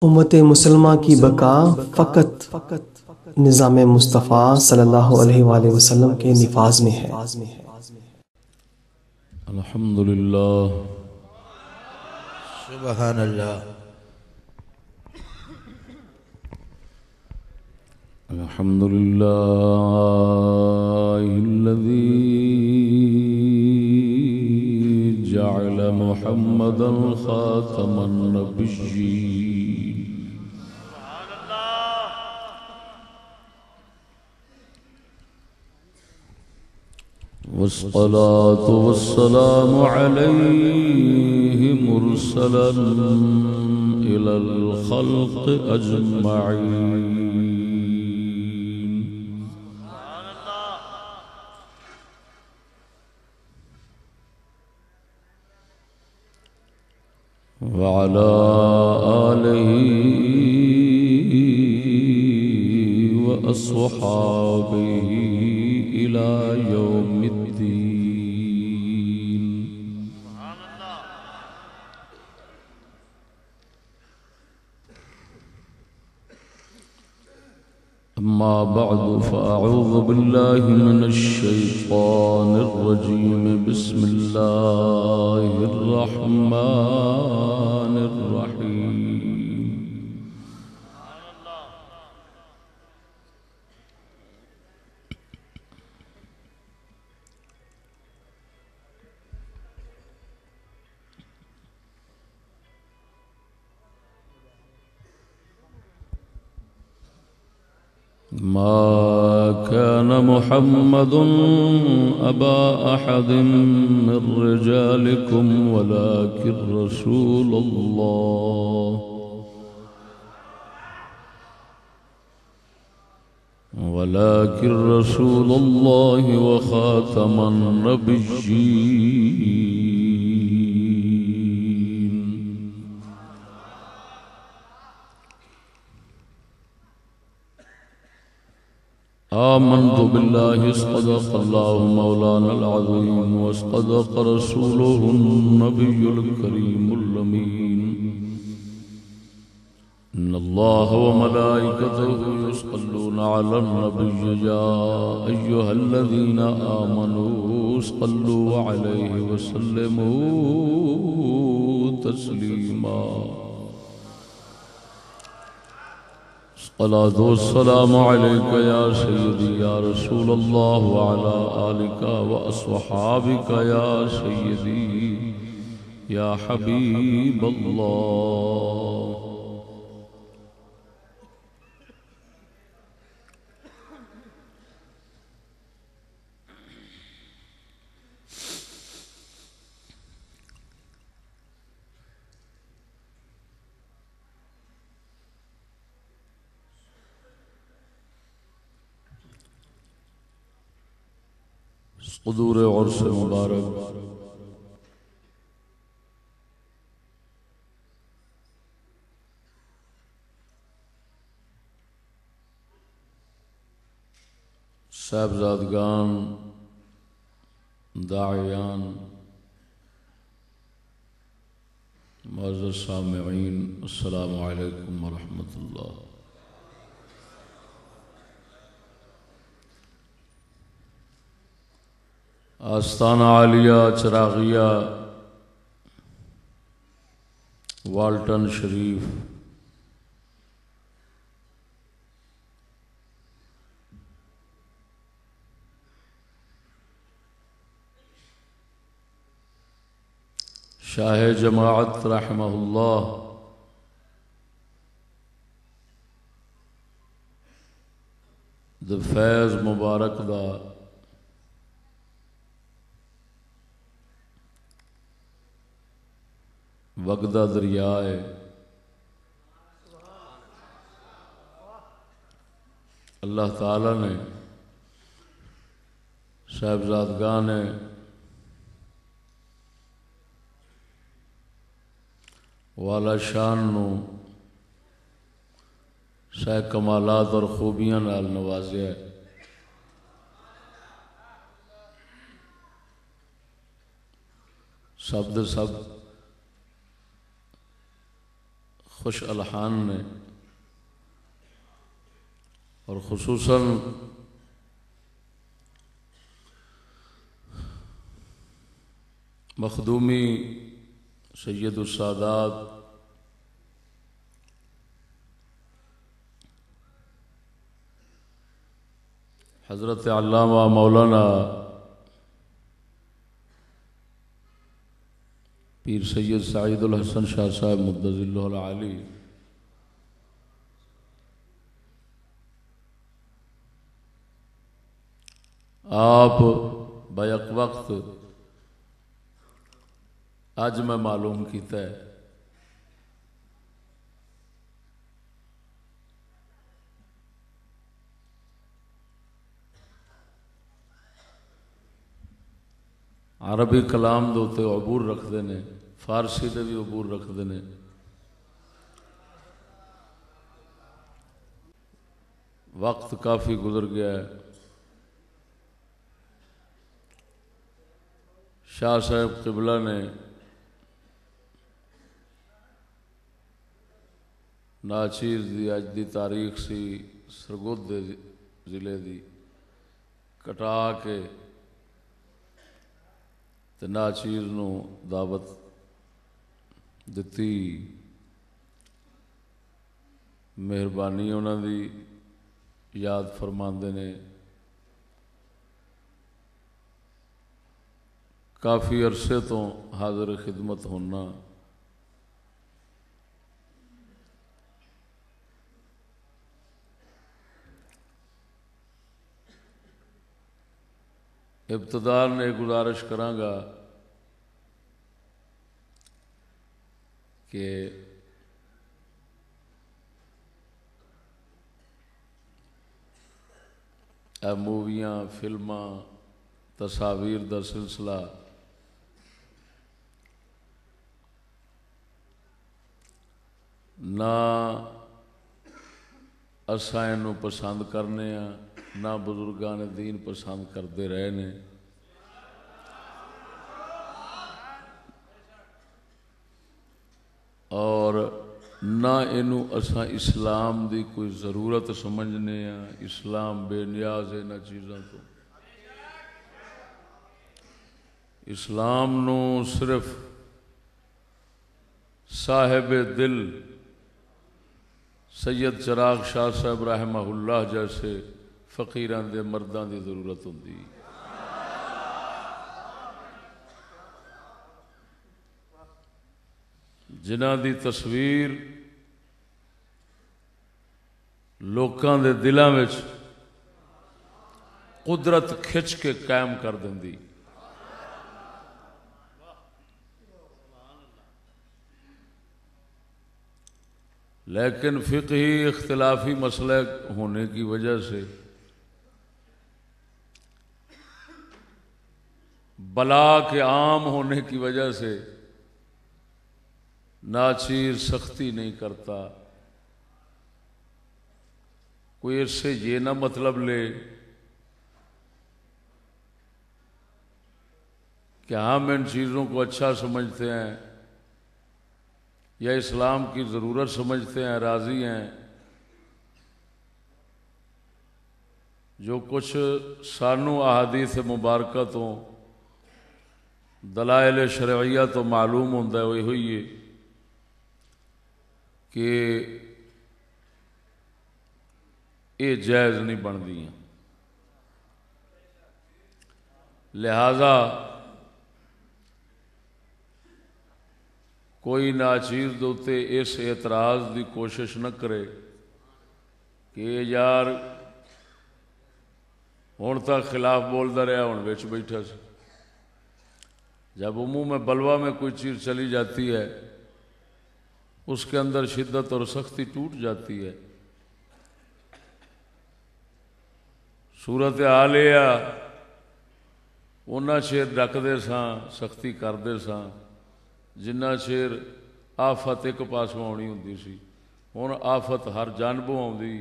امت مسلمہ کی بقا فقط نظام مصطفیٰ صلی اللہ علیہ وآلہ وسلم کے نفاذ میں ہے۔ الحمدللہ سبحان اللہ الحمدللہ الذی جعل محمدا خاتم النبیین والصلاة والسلام عليه مرسلا إلى الخلق أجمعين وعلى آله وأصحابه إلى يوم الدين أما بعد فأعوذ بالله من الشيطان الرجيم بسم الله الرحمن الرحيم ما كان محمد أبا أحد من رجالكم ولكن رسول الله وخاتم النبيين آمنت بالله صدق الله مولانا العظيم وصدق رسوله النبي الكريم الأمين إن الله وملائكته يصلون على النبي يا أيها الذين آمنوا صلوا عليه وسلموا تسليما الصلاة والسلام عليك يا سيدي يا رسول الله وعلى آلك وأصحابك يا سيدي يا حبيب الله حضور عرس مبارک صاحبزادگان داعیان معزز سامعین السلام علیکم ورحمۃ اللہ۔ آستانہ عالیہ چراغیہ والٹن شریف شاہ جماعت رحمہ اللہ دے فیض مبارک دا وگدا دریا ہے۔ اللہ تعالی نے صاحبزادگان والا شان نو سہ کمالات اور خوبیاں نال نوازیا ہے۔ سب دے سب خوش الحان نے اور خصوصاً مخدومی سید السادات حضرت علامہ مولانا پیر سید سعید الحسن شاہ صاحب مدظ اللہ العالی آپ بیک وقت اج میں معلوم کیتا ہے عربی کلام دے تے عبور رکھتے ہیں، فارسی دے بھی عبور رکھتے ہیں۔ وقت کافی گزر گیا ہے۔ شاہ صاحب قبلہ نے ناچیز دی اج دی تاریخ سی سرگود دے ضلع دی کٹا کے تے ناچیز نو دعوت دتی، مہربانی انہاں دی یاد فرماندے نے۔ کافی عرصے تو حاضر خدمت ہونا، ابتداء نے گزارش کراں گا کہ اے موویاں، فلماں، تصاویر دا سلسلہ نہ اساں اینوں پسند کرنے ہاں، نہ بزرگان دین پسند کرتے رہے نے۔ اور نہ اینوں اساں اسلام دی کوئی ضرورت سمجھنے ہاں، اسلام بے نیاز ہے انہاں چیزاں تو۔ اسلام نو صرف صاحب دل سید چراغ شاہ صاحب رحمہ اللہ جیسے فقیران دے مردان دی ضرورت ہوندی۔ جنہاں دی تصویر لوکاں دے دلاں وچ قدرت کھچ کے قائم کر دیندی۔ لیکن فقہی اختلافی مسئلہ ہونے کی وجہ سے، بلا کے عام ہونے کی وجہ سے ناچیز سختی نہیں کرتا۔ کوئی اس سے یہ نہ مطلب لے کہ ہم ان چیزوں کو اچھا سمجھتے ہیں یا اسلام کی ضرورت سمجھتے ہیں، راضی ہیں۔ جو کچھ سانو احادیث مبارکہ تو دلائل شرعیہ تو معلوم ہوتا ہے، وہی ہوئی ہے کہ یہ جائز نہیں بنتی ہیں۔ لہذا کوئی ناچیز دوتے اس اعتراض دی کوشش نہ کرے کہ یار ہون تک خلاف بولتا رہا، ہون وچ بیٹھا سی۔ جب عموم بلوہ میں کوئی چیز چلی جاتی ہے، اس کے اندر شدت اور سختی ٹوٹ جاتی ہے۔ صورت حال یہ اونا چیر ڈکدے ساں، سختی کردے ساں، جنہ چیر آفت ایک پاسوں آنی ہوندی سی۔ ہن آفت ہر جانبوں آندی،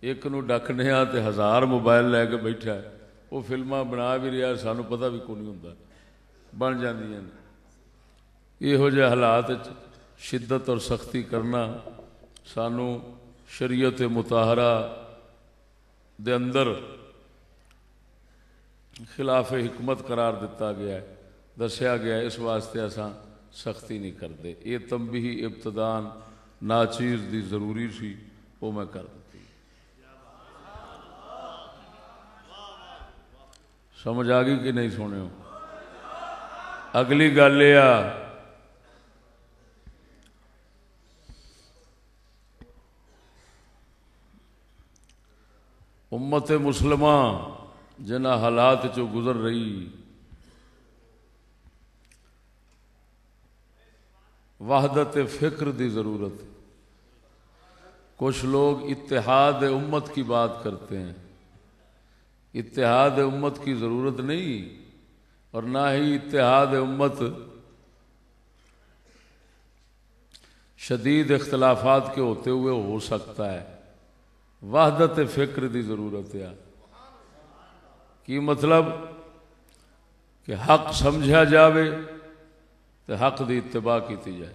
ایک نو ڈکنے آ تے ہزار موبائل لے کے بیٹھا ہے، وہ فلماں بنا بھی رہا، سانو پتہ بھی کوئی نہیں ہوندا، بن جاندیاں نے۔ یہو جہے حالات شدت اور سختی کرنا سانو شریعت مطہرہ دے اندر خلاف حکمت قرار دیتا گیا ہے، دسیا گیا ہے، اس واسطے اساں سختی نہیں کرتے۔ یہ تنبیہ ابتدان ناچیز دی ضروری سی، وہ میں کر دیتی۔ سمجھ آ گئی کہ نہیں سونے ہو؟ اگلی گل یہ امت مسلمہ جنہ حالات چو گزر رہی، وحدت فکر دی ضرورت۔ کچھ لوگ اتحاد امت کی بات کرتے ہیں، اتحاد امت کی ضرورت نہیں، اور نہ ہی اتحاد امت شدید اختلافات کے ہوتے ہوئے ہو سکتا ہے۔ وحدت فکر دی ضرورت ہے۔ کی مطلب کہ حق سمجھا جاوے تو حق دی اتباع کیتی جائے۔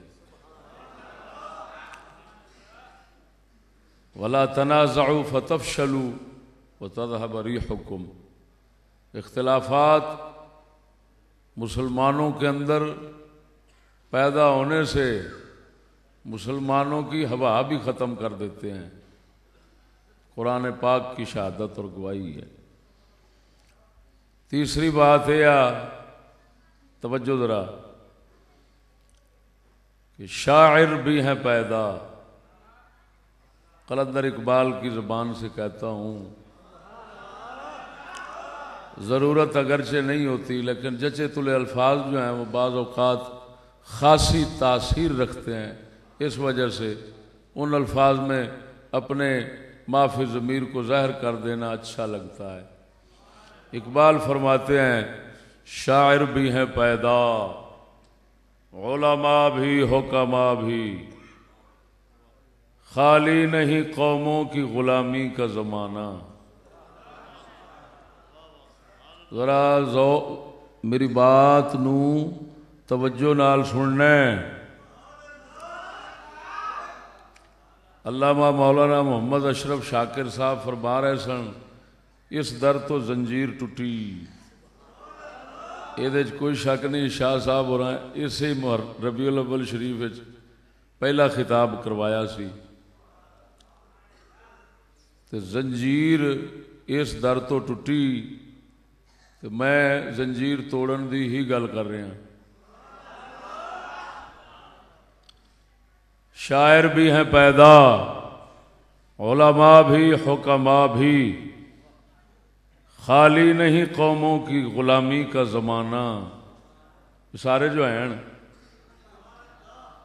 وَلَا تَنَازَعُوا فَتَفْشَلُوا وَتَذْهَبَ رِيحُكُمْ۔ اختلافات مسلمانوں کے اندر پیدا ہونے سے مسلمانوں کی ہوا بھی ختم کر دیتے ہیں۔ قرآن پاک کی شہادت اور گواہی ہے۔ تیسری بات ہے، توجہ ذرا، کہ شاعر بھی ہیں پیدا۔ قلندر اقبال کی زبان سے کہتا ہوں، ضرورت اگرچہ نہیں ہوتی لیکن جچے تلے الفاظ جو ہیں وہ بعض اوقات خاصی تاثیر رکھتے ہیں، اس وجہ سے ان الفاظ میں اپنے معافی ضمیر کو ظاہر کر دینا اچھا لگتا ہے۔ اقبال فرماتے ہیں، شاعر بھی ہیں پیدا، علماء بھی، حکماء بھی، خالی نہیں قوموں کی غلامی کا زمانہ۔ ذرا میری بات نو توجہ نال سننا ہے۔ علامہ مولانا محمد اشرف شاکر صاحب فرما رہے سن، اس در تو زنجیر ٹوٹی۔ یہ کوئی شک نہیں، شاہ صاحب ہو رہا ہے اسی ربیع الاول شریف پہلا خطاب کروایا سی، تو زنجیر اس در تو ٹوٹی، تو میں زنجیر توڑن دی ہی گل کر رہا ہوں۔ شاعر بھی ہیں پیدا، علماء بھی، حکماء بھی، خالی نہیں قوموں کی غلامی کا زمانہ۔ سارے جو ہیں،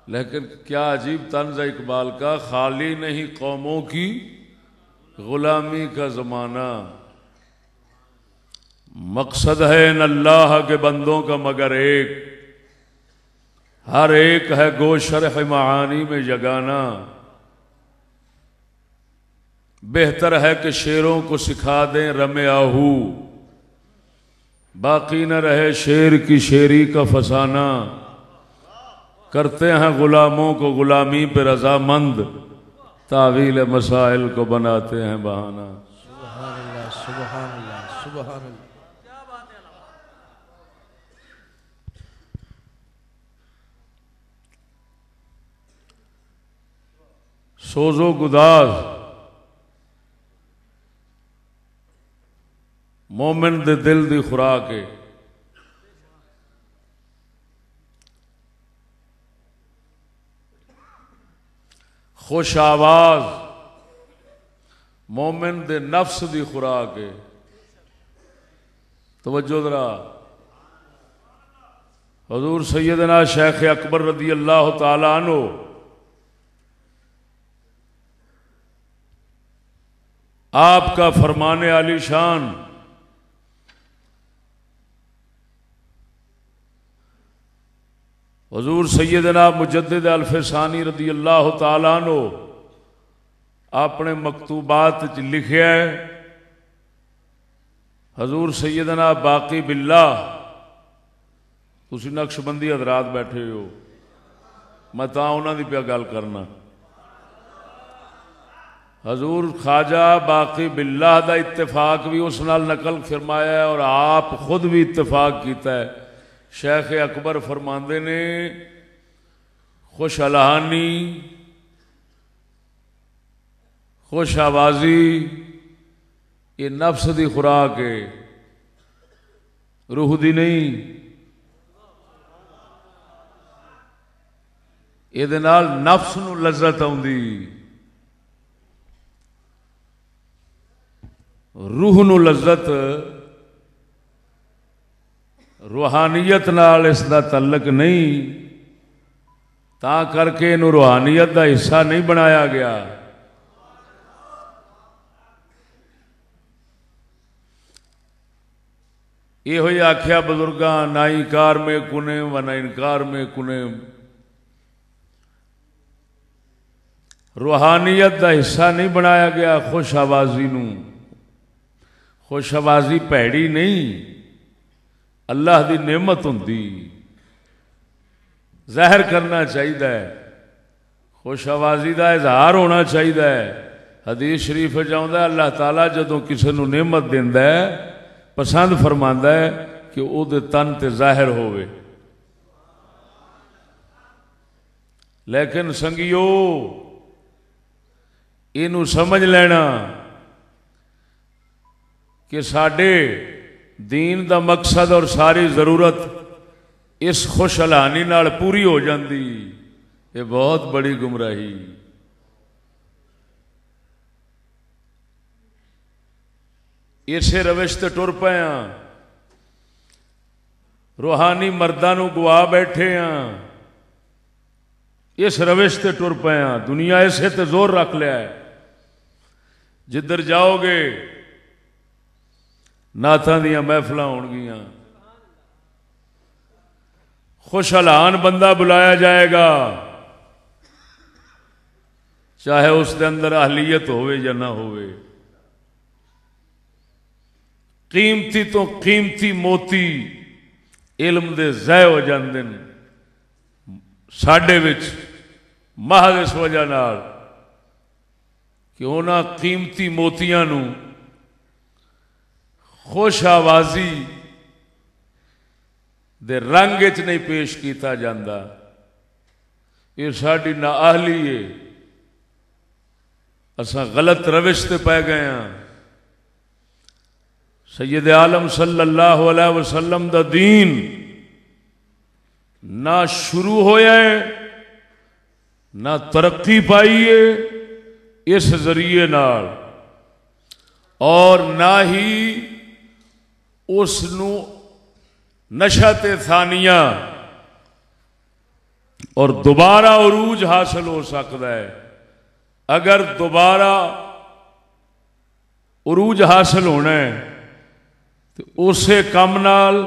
لیکن کیا عجیب طنز ہے اقبال کا، خالی نہیں قوموں کی غلامی کا زمانہ۔ مقصد ہے ان اللہ کے بندوں کا مگر ایک، ہر ایک ہے گو شرح معانی میں یگانہ۔ بہتر ہے کہ شیروں کو سکھا دیں رم آہو، باقی نہ رہے شیر کی شیری کا فسانہ۔ کرتے ہیں غلاموں کو غلامی پہ رضامند، تعویل مسائل کو بناتے ہیں بہانہ۔ سبحان اللہ، سبحان اللہ، سبحان اللہ۔ سوز و گداز مومن دے دل دی خوراک ہے۔ خوش آواز مومن دے نفس دی خوراک ہے۔ توجہ ذرا، حضور سیدنا شیخ اکبر رضی اللہ تعالی عنہ آپ کا فرمان عالی شان، حضور سیدنا مجدد الفسانی رضی اللہ تعالیٰ عنہ اپنے مکتوبات لکھیا ہے، حضور سیدنا باقی باللہ، تسی نقش بندی حضرات بیٹھے ہو، میں تاں انہاں دی پیا گل کرنا. حضور خواجہ باقی باللہ دا اتفاق بھی اس نال نقل فرمایا ہے اور آپ خود بھی اتفاق کیتا ہے. شیخ اکبر فرماندے نے خوش الہانی خوش آوازی یہ نفس دی خوراک ہے، روح دی نہیں. یہ دے نال نفس نو لذت آؤندی، روح نو لذت، روحانیت نال اس دا تعلق نہیں. تا کر کے انہوں روحانیت دا حصہ نہیں بنایا گیا. یہ ہوئی آکھیا بزرگاں نہ انکار میں کنیم و نہ انکار میں کنیم. روحانیت دا حصہ نہیں بنایا گیا خوش آوازی نو. خوش آوازی پیڑی نہیں، اللہ دی نعمت ہوندی، ظاہر کرنا چاہیے. خوش آوازی دا اظہار ہونا چاہیے. حدیث شریف جاؤں اللہ تعالیٰ جدوں کسی نو نعمت دیندا ہے پسند فرماندا ہے کہ او دے تن تے ظاہر ہوئے. لیکن سنگیو اینو سمجھ لینا کہ ساڈے دین دا مقصد اور ساری ضرورت اس خوش الہانی نال پوری ہو جاندی. یہ بہت بڑی گمراہی. اسے روش تے ٹر پے ہاں، روحانی مرداں نو گوا بیٹھے ہاں، اس روش تے ٹر پے ہاں. دنیا اسے تے زور رکھ لیا ہے. جدھر جاؤ گے نعتاں دیاں محفلاں ہون گیاں، خوش الہان بندہ بلایا جائے گا، چاہے اس دے اندر اہلیت ہوئے یا نہ ہوئے. قیمتی تو قیمتی موتی علم دے ضائع ہو جاندے نے ساڈے وچ محض اس وجہ نال کہ انہاں قیمتی موتیاں نو خوش آوازی دے رنگ وچ نہیں پیش کیتا جاندا. یہ ساڈی نااہلی ہے. اساں غلط روش تے پے گئے ہاں. سید عالم صلی اللہ علیہ وسلم دا دین نہ شروع ہویا ہے نہ ترقی پائی ہے اس ذریعے نال، اور نہ ہی اس نو نشأت ثانیہ اور دوبارہ عروج حاصل ہو سکتا ہے. اگر دوبارہ عروج حاصل ہونا ہے تو اسے کم نال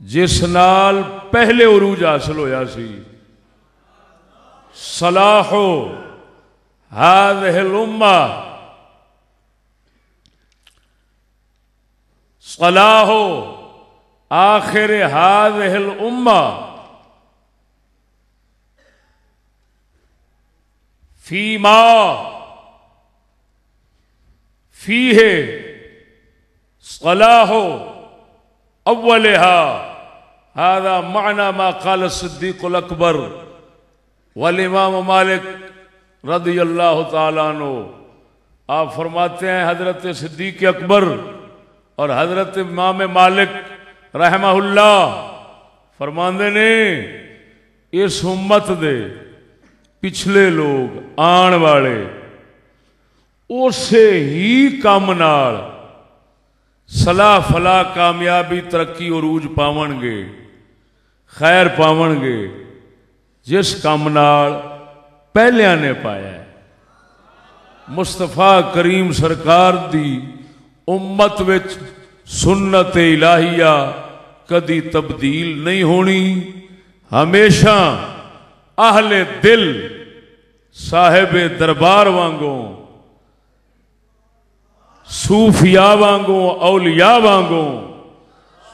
جس نال پہلے عروج حاصل ہویا سی. صلاح هذه الامہ، صلاح آخر هذه الامہ فیما فیہ صلاح اولها. هذا معنى ما قال الصدیق الاکبر والامام مالک رضی اللہ تعالیٰ عنہ. آپ فرماتے ہیں حضرت صدیق اکبر اور حضرت امام مالک رحمہ اللہ فرماندے نے اس امت دے پچھلے لوگ آن والے اسے ہی کام نال صلاح فلاح کامیابی ترقی عروج پاون گے، خیر پاون گے جس کام نال پہلیاں نے پایا ہے. مصطفیٰ کریم سرکار دی امت وچ سنت الہیہ کدی تبدیل نہیں ہونی. ہمیشہ اہل دل صاحب دربار وانگوں، صوفیاء وانگوں، اولیاء وانگوں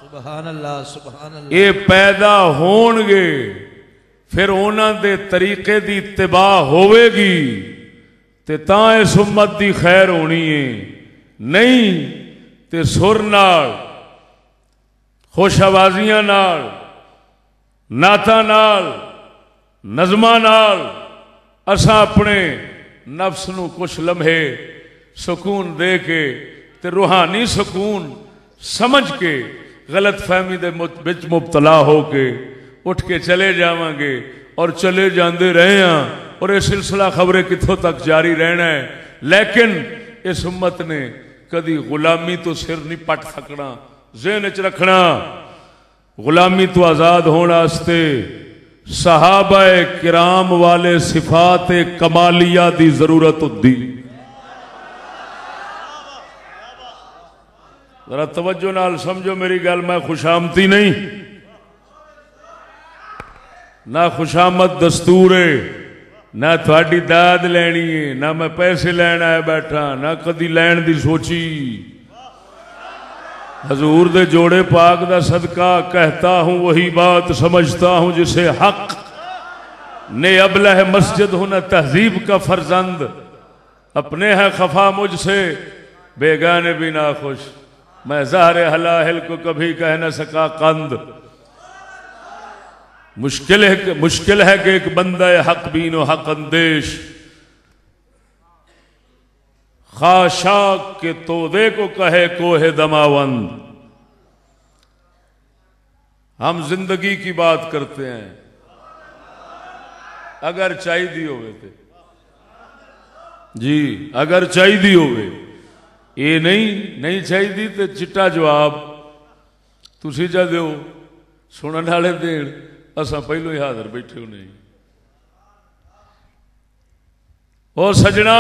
سبحان اللہ سبحان اللہ یہ پیدا ہون گے. پھر انہاں دے طریقے دی اتباع ہوے گی تے تاں اس امت دی خیر ہونی ہے، نہیں تے سر نال خوش آوازیاں نال نعتاں نال نظماں نال اساں اپنے نفس نو کچھ لمحے سکون دے کے تے روحانی سکون سمجھ کے غلط فہمی دے وچ مبتلا ہو کے اٹھ کے چلے جاواں گے اور چلے جاندے رہے ہاں، اور یہ سلسلہ خبریں کتھوں تک جاری رہنا ہے، لیکن اس امت نے کدی غلامی تو سر نہیں پٹ سکنا، ذہن وچ رکھنا۔ غلامی تو آزاد ہونے واسطے صحابہ کرام والے صفات کمالیہ دی ضرورت ہوتی۔ ذرا توجہ نال سمجھو میری گل، میں خوشامتی نہیں، نہ خوشامت دستور ہے، نہ تھوڑی داد لینی ہے، نہ میں پیسے لین آیا بیٹھا، نہ کدی لین دی سوچی۔ حضور دے جوڑے پاک دا صدقہ کہتا ہوں وہی بات سمجھتا ہوں جسے حق نے ابلہ مسجد ہوں نہ تہذیب کا فرزند، اپنے ہے خفا مجھ سے بیگانے بھی ناخوش، میں زہر حلاہل کو کبھی کہہ نہ سکا قند۔ مشکل ہے کہ ایک بندہ حق بین و حق اندیش خاشاک کے تودے کو کہے کوہ دماوند۔ ہم زندگی کی بات کرتے ہیں، اگر چاہی دی ہوئے تھے جی، اگر چاہی دی ہوئے، یہ نہیں چاہی دی تے چٹا جواب تسی جا دیو، سنن والے دین، اساں پہلو ہی حاضر بیٹھے ہو نہیں۔ او سجنا،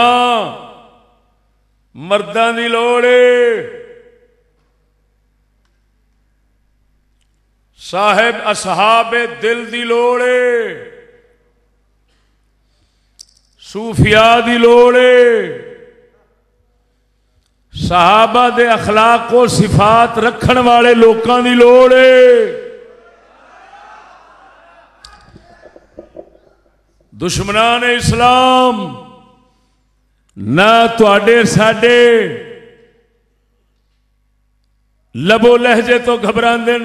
مرداں دی لوڑے، صاحب اصحاب دل دی لوڑے، صوفیاء دی لوڑے، صحابہ دے اخلاق و صفات رکھن والے لوکاں دی لوڑے۔ دشمنان اسلام نہ تواڈے ساڈے لبو لہجے تو گھبراندن،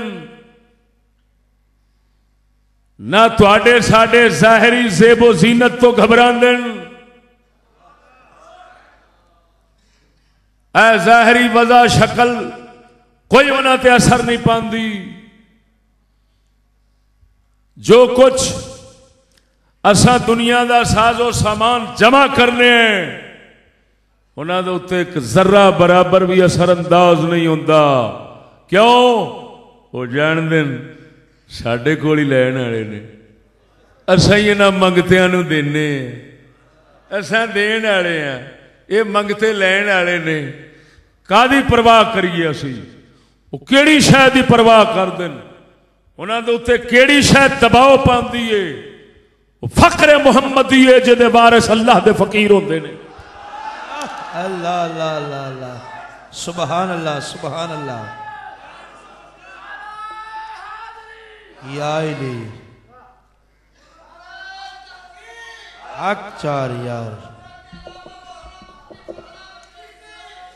نہ تواڈے ساڈے ظاہری زیب و زینت تو گھبراندن۔ اے ظاہری وضع شکل کوئی انہاں تے اثر نہیں پاندی، جو کچھ اساں دنیا دا ساز و سامان جمع کرنے ہیں انہاں دے اتے ایک ذرہ برابر بھی اثر انداز نہیں ہوندا۔ کیوں؟ وہ جان دین ساڈے کول ہی لین والے نے، اساں ہی انہاں منگتیاں نو دینے، اساں دین والے ہیں، یہ منگتے لین والے نے، کادی پرواہ کریے اسی؟ وہ کیڑی شے دی پرواہ کر دین، انہاں دے اتے کیڑی شے دباؤ پاندی ہے؟ فقر محمدی ہے جدے وارث اللہ دے فقیر ہوندے نے۔ اللہ اللہ اللہ اللہ، سبحان اللہ سبحان اللہ۔ یا الہی حق چار یار،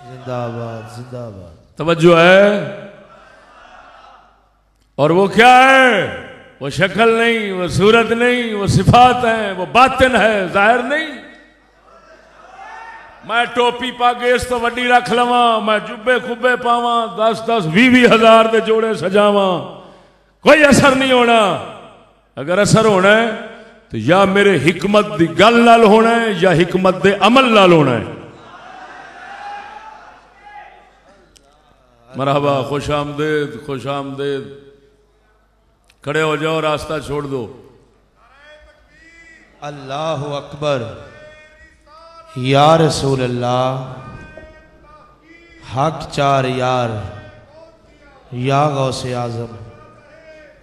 زندہ آباد زندہ آباد۔ توجہ ہے؟ اور وہ کیا ہے؟ وہ شکل نہیں، وہ صورت نہیں، وہ صفات ہیں، وہ باطن ہے، ظاہر نہیں۔ میں ٹوپی پا کے اس تو وڈی رکھ لواں، میں جبے کھبے پاواں، 10-20 ہزار دے جوڑے سجاواں، کوئی اثر نہیں ہونا۔ اگر اثر ہونا ہے تو یا میرے حکمت دی گل نال ہونا ہے یا حکمت دے عمل نال ہونا ہے۔ مرحبا، خوش آمدید، خوش آمدید۔ کھڑے ہو جاؤ، راستہ چھوڑ دو۔ اللہ اکبر، یا رسول اللہ، حق چار یار، یا غوث اعظم،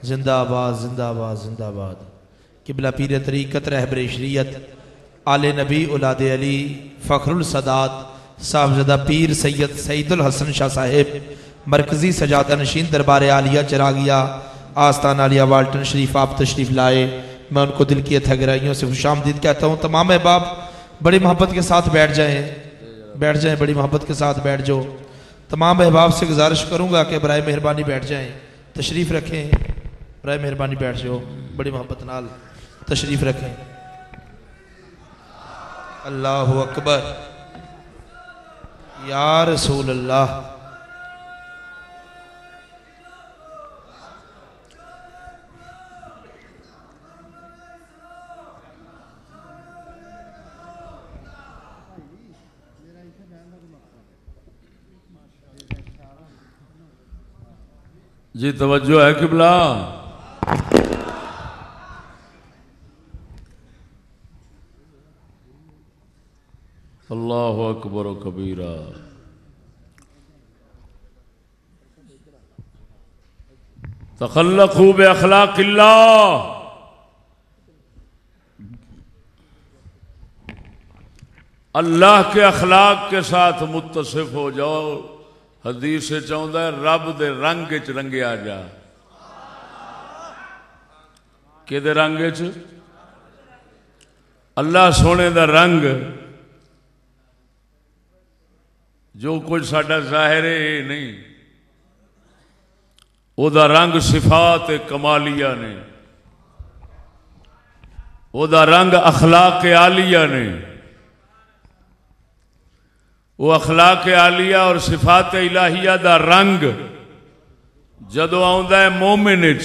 زندہ آباد زندہ آباد زندہ آباد۔ قبلہ پیر طریقت رہبر شریعت آل نبی اولاد علی فخر السادات صاحبزادہ پیر سید سعید الحسن شاہ صاحب مرکزی سجادہ نشین دربار عالیہ چراغیہ آستان عالیہ والٹن شریف آپ تشریف لائے۔ میں ان کو دل کی اتھا گرائیوں سے خوش آمدید کہتا ہوں. تمام احباب بڑی محبت کے ساتھ بیٹھ جائیں, بڑی محبت کے ساتھ بیٹھ جاؤ. تمام احباب سے گزارش کروں گا کہ برائے مہربانی بیٹھ جائیں, تشریف رکھیں, برائے مہربانی بیٹھ جاؤ, بڑی محبت نال تشریف رکھیں. اللہ اکبر یا رسول اللہ. جی توجہ ہے قبلہ. اللہ اکبر و کبیرہ. تخلقوا باخلاق اللہ. اللہ کے اخلاق کے ساتھ متصف ہو جاؤ. حدیث سے چاہتا ہے رب دے رنگ چ رنگیا جا. کہ دے رنگ چ؟ اللہ سونے دا رنگ جو کچھ ساڈا ظاہر ہے نہیں, او دا رنگ صفات کمالیہ نے, او دا رنگ اخلاق عالیہ نے. وہ اخلاق عالیہ اور صفات الہیہ دا رنگ جدو آندا ہے مومن وچ,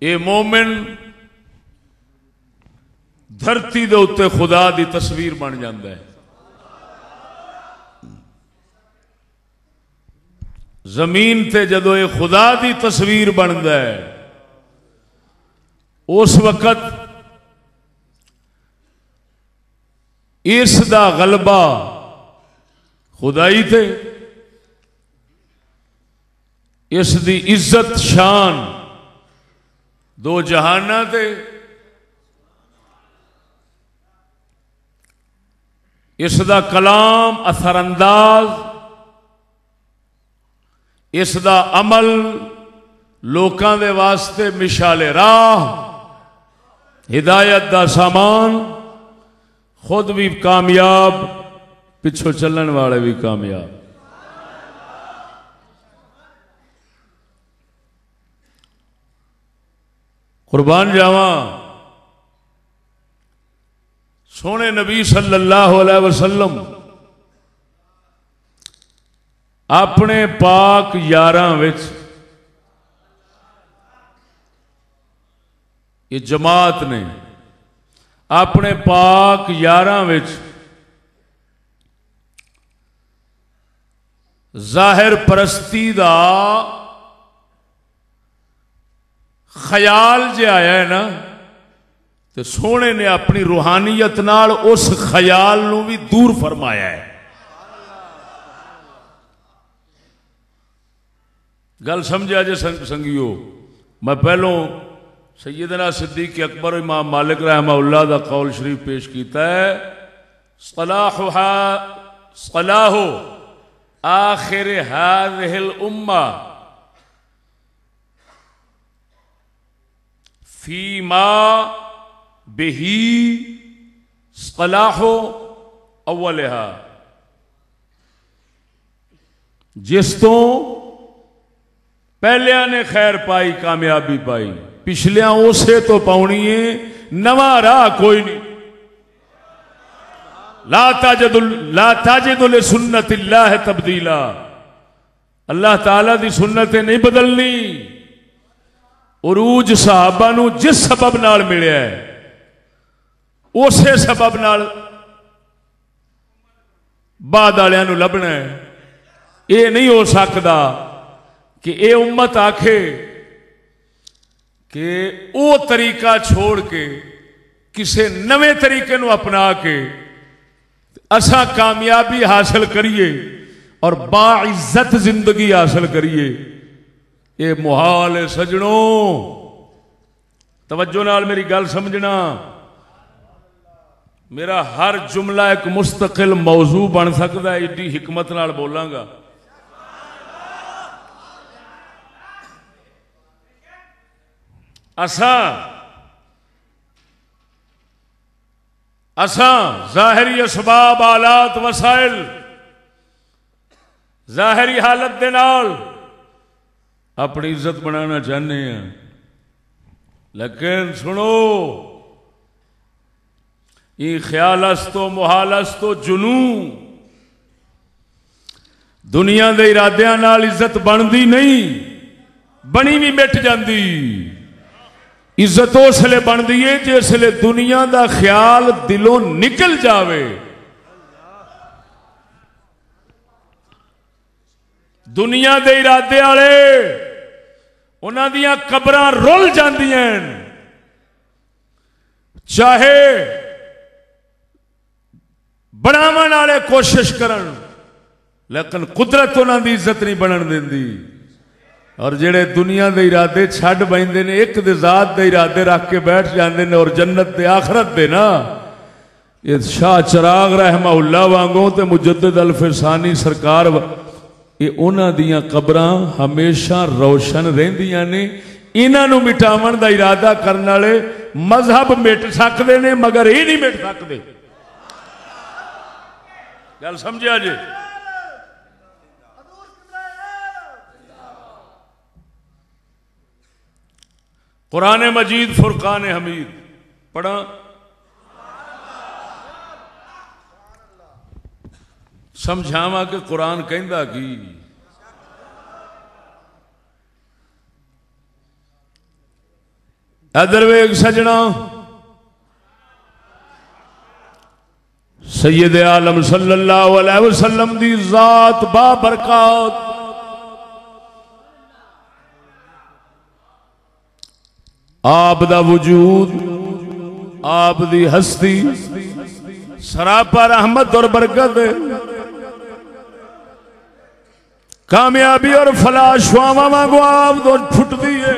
اے مومن دھرتی دے اوتے خدا دی تصویر بن جاندا ہے. زمین تے جدو یہ خدا دی تصویر بندا ہے اس وقت اس دا غلبہ خدائی تے, اس دی عزت شان دو جہاناں تے, اس دا کلام اثر انداز, اس دا عمل لوکاں دے واسطے مشال راہ, ہدایت دا سامان, خود بھی کامیاب, پچھو چلن والے بھی کامیاب. قربان جاواں سونے نبی صلی اللہ علیہ وسلم اپنے پاک یاراں وچ یہ جماعت نے اپنے پاک یاراں وچ ظاہر پرستی دا خیال جے آیا ہے نا, تو سونے نے اپنی روحانیت نال اس خیال نو بھی دور فرمایا ہے. گل سمجھا جے سنگیو. میں پہلوں سیدنا صدیق اکبر امام مالک رحمہ اللہ دا قول شریف پیش کیتا ہے, صلاح آخر هذه الامہ فیما بہی صلاح اولہا. جس تو پہلیاں نے خیر پائی, کامیابی پائی, پچھلیاں اسے تو پاؤنی ہے, نواں راہ کوئی نہیں. لا تجد لسنت اللہ تبدیلا. اللہ تعالی دی سنتیں نہیں بدلنی. عروج صحابہ نو جس سبب نال ملیا ہے اسی سبب نال بعد والیاں نو لبنا ہے. یہ نہیں ہو سکتا کہ اے امت آکھے کہ او طریقہ چھوڑ کے کسے نوے طریقے نو اپنا کے اساں کامیابی حاصل کریے اور باعزت زندگی حاصل کریے. یہ محال ہے سجنوں. توجہ نال میری گل سمجھنا. میرا ہر جملہ ایک مستقل موضوع بن سکتا ہے, ایڈی حکمت نال بولاں گا. اساں ظاہری اسباب آلات وسائل ظاہری حالت دے نال اپنی عزت بنانا چاہنے ہیں، لیکن سنو یہ خیال استو محال استو جنوں دنیا دے ارادیاں نال عزت بندی نہیں، بنی بھی مٹ جاندی۔ عزت اس لیے بندی ہے جس لیے دنیا دا خیال دلوں نکل جاوے، دنیا دے ارادے والے انہاں دیاں قبراں رول جاندیاں، چاہے بناون والے کوشش کرن لیکن قدرت انہاں دی عزت نہیں بنن دیندی۔ اور جڑے دنیا دے ارادے چھڈ بیندے نے، ایک دے ذات دے ارادے رکھ کے بیٹھ جاندے نے اور جنت دے آخرت دے نا، یہ شاہ چراغ رحمہ اللہ وانگوں تے مجدد الفسانی سرکار یہ انہاں دیاں قبراں ہمیشہ روشن رہندیاں نے۔ انہاں نو مٹاون دا ارادہ کرن والے مذہب مٹ سکدے نے مگر یہ نہیں مٹ سکدے۔ گل سمجھا جی؟ قرآن مجید فرقان حمید پڑھا، سمجھاواں کہ قرآن کہندا کی۔ ادھر ویکھ سجنا، سید عالم صلی اللہ علیہ وسلم دی ذات با برکات، آپ دا وجود، آپ دی ہستی سراپا رحمت اور برکت ہے، کامیابی اور فلاح شواواں وانگو آپ تو پھٹ دی ہے۔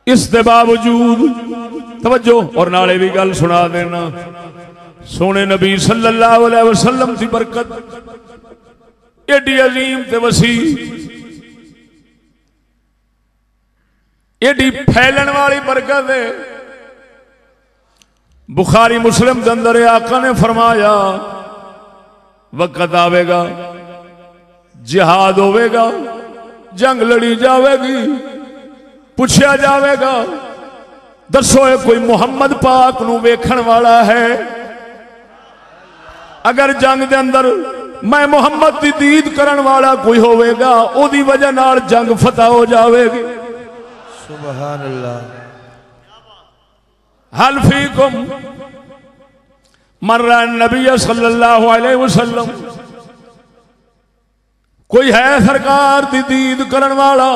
اس دے باوجود توجہ اور نالے بھی گل سنا دینا، سونے نبی صلی اللہ علیہ وسلم دی برکت ایڈی عظیم تے وسیع، ایڈی پھیلن والی برکت ہے۔ بخاری مسلم دے اندر آقا نے فرمایا وقت آوے گا، جہاد ہوے گا، جنگ لڑی جاوے گی، پوچھا جاوے گا دسو اے کوئی محمد پاک نو ویکھن والا ہے؟ اگر جنگ دے اندر میں محمد دی دید کرن والا کوئی ہوے گا، او دی وجہ نال جنگ فتح ہو جاوے گی۔ سبحان اللہ۔ حل فیکم من رأى النبی صلی اللہ علیہ وسلم، کوئی ہے سرکار دی دید کرن والا؟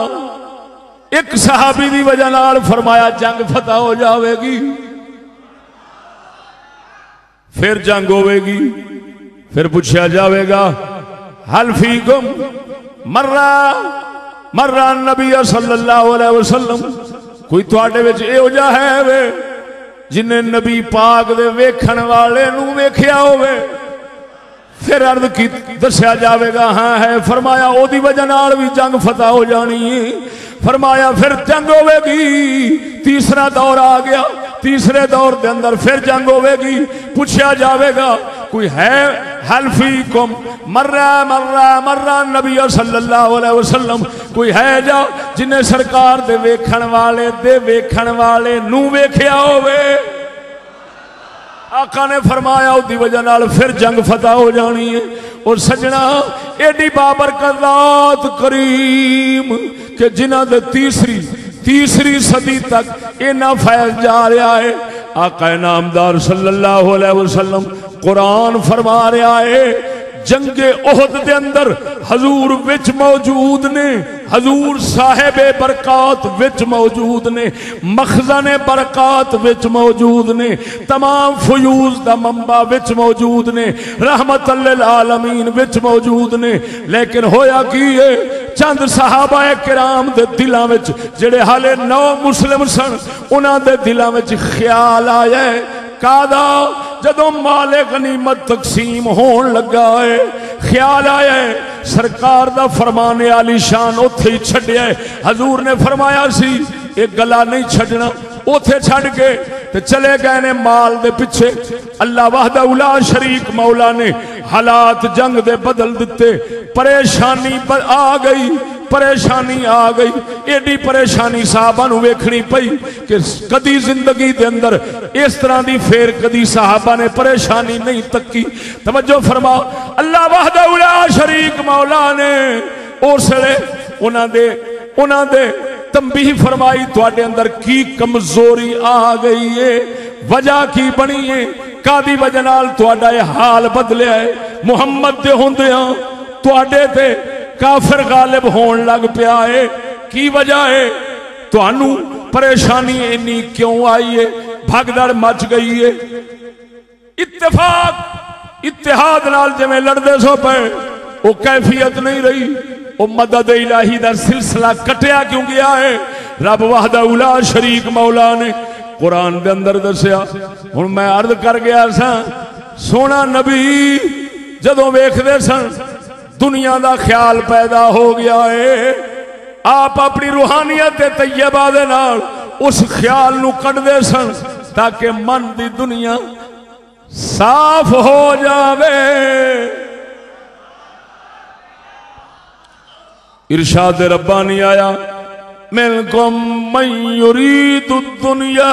ایک صحابی دی وجہ نال فرمایا جنگ فتح ہو جاوے گی، پھر جنگ ہوے گی، پھر پوچھا جاوے گا حل فیکم من رأى النبی صلی اللہ علیہ وسلم، کوئی تواڈے وچ اے ہو جا ہے وے جنہیں نبی پاک دے ویکھن والے نو ویکھیا ہوئے؟ پھر عرض کی دسیا جاوے گا ہاں ہے، فرمایا او دی وجہ نال بھی جنگ فتح ہو جانی ہے، فرمایا پھر جنگ ہوے گی، تیسرا دور آ گیا، تیسرے دور دے اندر پھر جنگ ہوے گی، پوچھا جاوے گا کوئی ہے حل فیکم مرہ نبی صلی اللہ علیہ وسلم، کوئی ہے جا جنہیں سرکار دے ویکھن والے نو ویکھیا ہوئے؟ آقا نے فرمایا او دی وجہ نال پھر جنگ فتح ہو جانی ہے۔ اور سجنا ایڈی بابرکت ذات کریم کہ جنہ دے تیسری صدی تک اینا فیض جا رہا ہے۔ آقا نامدار صلی اللہ علیہ وسلم قرآن فرما رہا ہے، جنگ احد دے اندر حضور وچ موجود نے، حضور صاحب برکات وچ موجود نے، مخزن برکات وچ موجود نے، تمام فیوز دا منبع وچ موجود نے، رحمت للعالمین وچ موجود نے۔ لیکن ہویا کی ہے، چند صحابہ کرام دے دلاں وچ جڑے حالے نو مسلم سن، انہاں دے دلاں وچ خیال آیا ہے کادا جدوں مال غنیمت تقسیم ہون لگا ہے خیال آیا ہے سرکار دا فرمان عالی شان اوتھے ہی چھڈیا ہے. حضور نے فرمایا سی ایک گلا نہیں چھڈنا، اوتھے چھڈ کے تے چلے گئے نے مال دے پیچھے. اللہ وحدہ لا شریک مولا نے حالات جنگ دے بدل دیتے، پریشانی آ گئی، پریشانی آ گئی. ایڈی پریشانی صحابہ نو ویکھنی پئی کہ کدی زندگی دے اندر اس طرح دی پھر کدی صحابہ نے پریشانی نہیں تکی. توجہ فرما، اللہ وحدہ لا شریک مولا نے اس لے انہاں دے تنبیہ فرمائی تواڈے اندر کی کمزوری آ گئی ہے، وجہ کی بنی ہے، کادی وجہ نال تواڈا یہ حال بدلیا ہے. محمد دے ہوندیاں تواڈے تے کافر غالب ہون لگ پیا ہے. کی وجہ ہے؟ تانوں پریشانی اینی کیوں آئی ہے؟ بھگدڑ مچ گئی ہے. اتفاق اتحاد نال جویں لڑدے سو پے وہ کیفیت نہیں رہی. وہ مدد الہی دا سلسلہ کٹیا کیوں گیا ہے؟ رب وحدہ لا شریک مولا نے قرآن دے اندر دسیا. ہن میں عرض کر گیا سا سونا نبی جدوں ویکھدے سن دنیا دا خیال پیدا ہو گیا ہے. آپ اپنی روحانیت طیبہ دے نال اس خیال نو کڈدے سن تاکہ من دی دنیا صاف ہو جاوے. ارشاد ربانی آیا منکم من یرید الدنیا.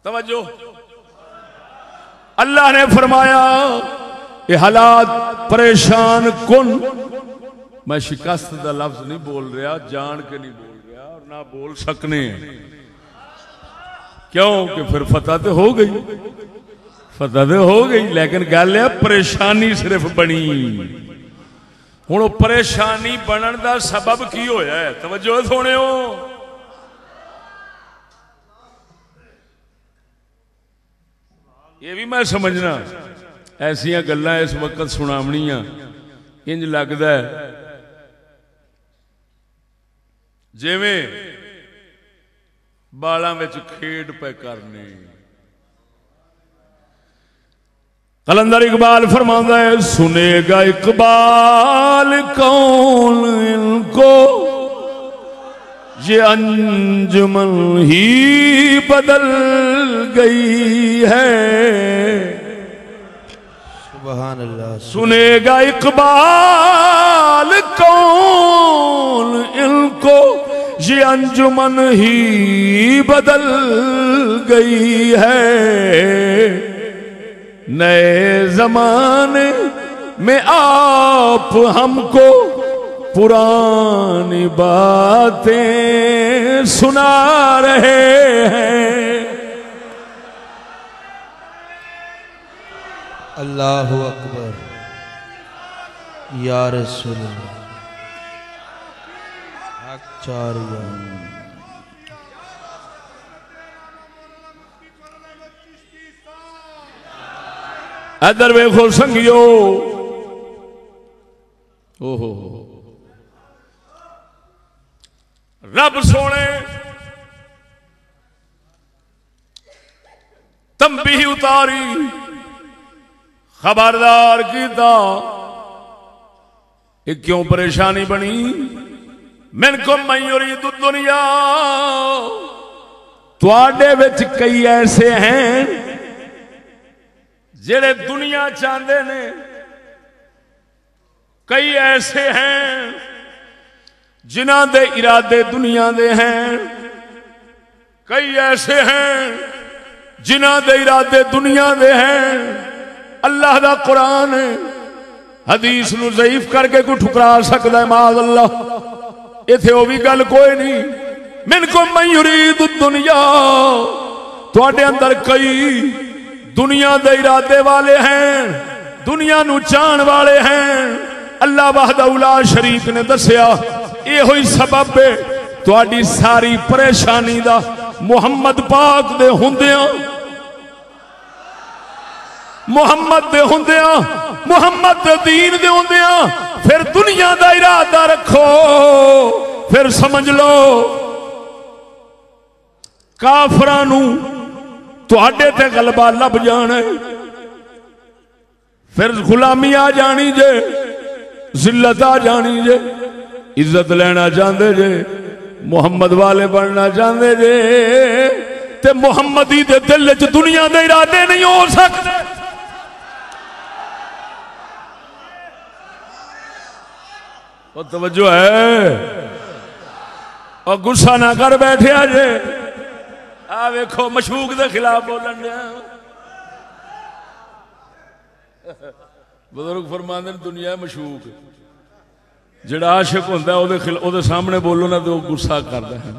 توجہ، اللہ نے فرمایا یہ حالات پریشان کن. میں شکست دا لفظ نہیں بول رہا، جان کے نہیں بول رہا اور نہ بول سکنے ہیں. کیوں کہ پھر فتح تو ہو گئی، فتح تو ہو گئی، لیکن گل ہے پریشانی صرف بنی. ہوں وہ پریشانی بنن دا سبب کی ہویا ہے؟ توجہ سونے ہو، یہ بھی میں سمجھنا ایسیا گلاں اس وقت سناونیاں انج لگدا ہے جویں بالاں وچ کھیڈ پہ کرنے. قلندر اقبال فرماتا ہے سنے گا اقبال کون ان کو یہ انجمن ہی بدل گئی ہے. سبحان اللہ. سنے گا اقبال کون ان کو یہ انجمن ہی بدل گئی ہے. نئے زمانے میں آپ ہم کو پرانی باتیں سنا رہے ہیں. اللہ اکبر یا رسول اللہ. حق چاریہ ادھر ویکھو سنگیو. رب سونے تنبیہ اتاری، خبردار کیتا یہ کیوں پریشانی بنی. منکم من یرید الدنیا، تواڈے وچ کئی ایسے ہیں جڑے دنیا چاہتے نے، کئی ایسے ہیں جنہاں دے ارادے دنیا دے ہیں، کئی ایسے ہیں جنہاں دے ارادے دنیا دے ہیں. اللہ دا قرآن ہے، حدیث نو ضعیف کر کے کوئی ٹھکرا سکتا ہے؟ معاذ اللہ. ایتھے وہ بھی گل کوئی نہیں. منکم من یرید الدنیا، تواڈے اندر کئی دنیا دے ارادے والے ہیں، دنیا نو چاہن والے ہیں. اللہ وحدہ لا شریک نے دسیا یہ ہوئی سبب ہے تواڈی ساری پریشانی دا. محمد پاک دے ہوندیاں، محمد دے ہوندیاں، محمد دے دین دے ہوندیاں پھر دنیا دا ارادہ رکھو، پھر سمجھ لو کافراں نوں تواڈے تے غلبہ لب جانا ہے، پھر غلامی آ جانی جے، ذلت آ جانی جے، عزت لینا چاہتے جے، محمد والے بننا چاہتے جے، تے محمدی دے دل وچ دنیا دے ارادے نہیں ہو سکتے۔ اور توجہ ہے، اور غصہ نہ کر بیٹھے جے، آ ویکھو مشوق دے خلاف بولن دیا۔ بزرگ فرماندے نے دنیا مشوق، جڑا عاشق ہوندا ہے او دے سامنے بولو نا تو غصہ کردا ہے،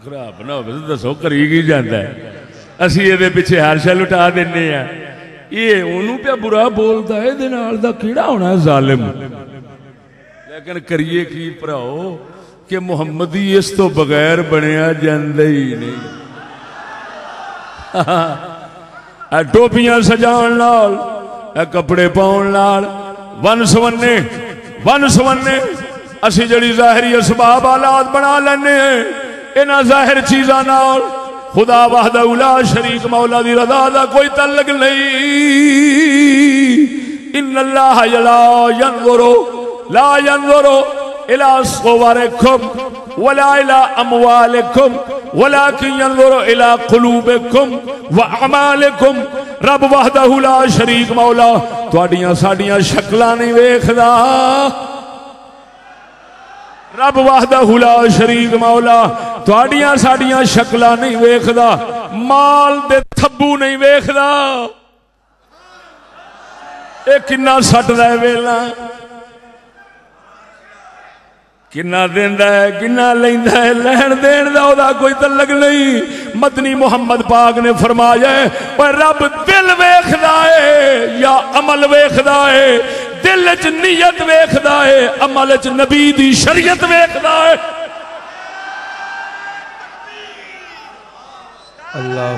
خراب نہ ہوے تے دسو کری کی جاندا ہے، اسی اے دے پیچھے ہر شے لٹا دینے ہیں، یہ اونوں پہ برا بولدا ہے، دے نال دا کیڑا ہونا ہے ظالم، لیکن کریے کی بھراؤ کہ محمدی اس تو بغیر بنیا جاندا ہی نہیں۔ ٹوپیاں سجان نال، کپڑے پاؤن نال، ون سونے اسی جڑی ظاہری اسباب آلات بنا لینے ہیں، انہاں ظاہر چیزاں نال خدا وحدہ لا شریک مولا دی رضا دا کوئی تعلق نہیں۔ ان اللہ لا ينظر الى صورکم ولا الى اموالکم ولكن ينظر الى قلوبکم واعمالکم۔ رب وحدہ لا شریک مولا تواڈیاں ساڈیاں شکلاں نہیں ویکھدا، رب وحدہ لا شریک مولا تواڈیاں ساڈیاں شکلاں نہیں ویکھدا، مال دے تھبو نہیں ویکھدا، اے کنا سٹدا ہے ویلا، کنا دیندا ہے کنا لیندا ہے، لین دین دا او دا کوئی تعلق نہیں۔ مدنی محمد پاک نے فرمایا ہے پر رب دل ویکھدا ہے یا عمل ویکھدا ہے؟ دل وچ نیت ویکھدا ہے، عمل وچ نبی دی شریعت ویکھدا ہے۔ اللہ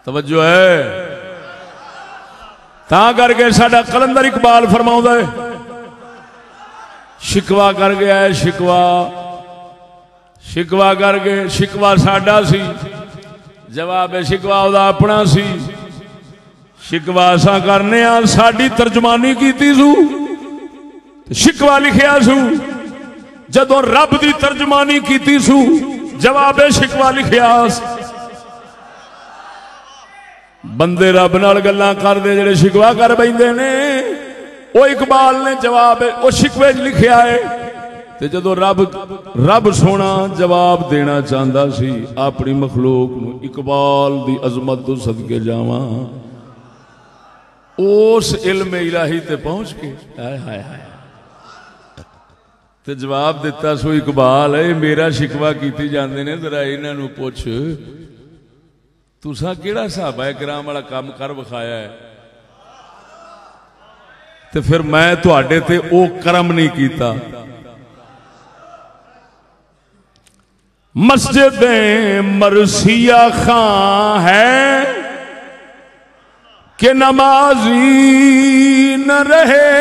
توجہ ہے، تا کر کے ساڈا قلندر اقبال فرماؤں ہے، شکوا کر گیا ہے، شکوا کر کے، شکوا ساڈا سی، جواب شکوا دا اپنا سی، شکوا سا کرنے آن ساڈی ترجمانی کیتی سو، شکوا لکھیا سو، جدوں رب دی ترجمانی کیتی سو جواب شکوا لکھیا۔ بندے رب نال گلاں کر دے جڑے شکوا کر بیندے نے، او اقبال نے جواب او شکوے لکھیا ہے، تے جدو رب سونا جواب دینا چاہندا سی اپنی مخلوق نو، اقبال دی عظمت تو صدقے جاواں اس علم الہی تے پہنچ کے ہائے ہائے ہائے تے جواب دیتا سو اقبال ہے میرا شکوا کیتی جاندے نے، ذرا انہاں نو پوچھ تساں کیڑا صحابہ کرام والا کام کر وکھایا ہے، تے پھر میں تواڈے تے او کرم نہیں کیتا۔ مسجد مرثیہ خاں ہے کہ نمازی نہ رہے،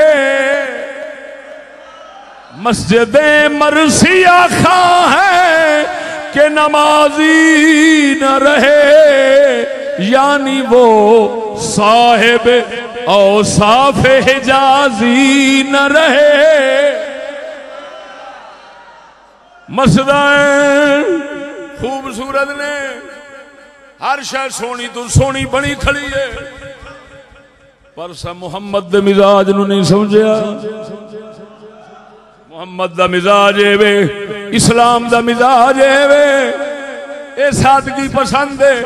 مسجد مرثیہ خاں ہے کہ نمازی نہ رہے، یعنی وہ صاحب اوصاف حجازی نہ رہے۔ مسجدیں خوبصورت نے، ہر شے سونی تو سونی بنی کھڑی ہے، پر سا محمد دے مزاج نو نہیں سمجھیا۔ محمد دا مزاج ہے وے، اسلام دا مزاج ہے وے، اے سادگی پسند ہے،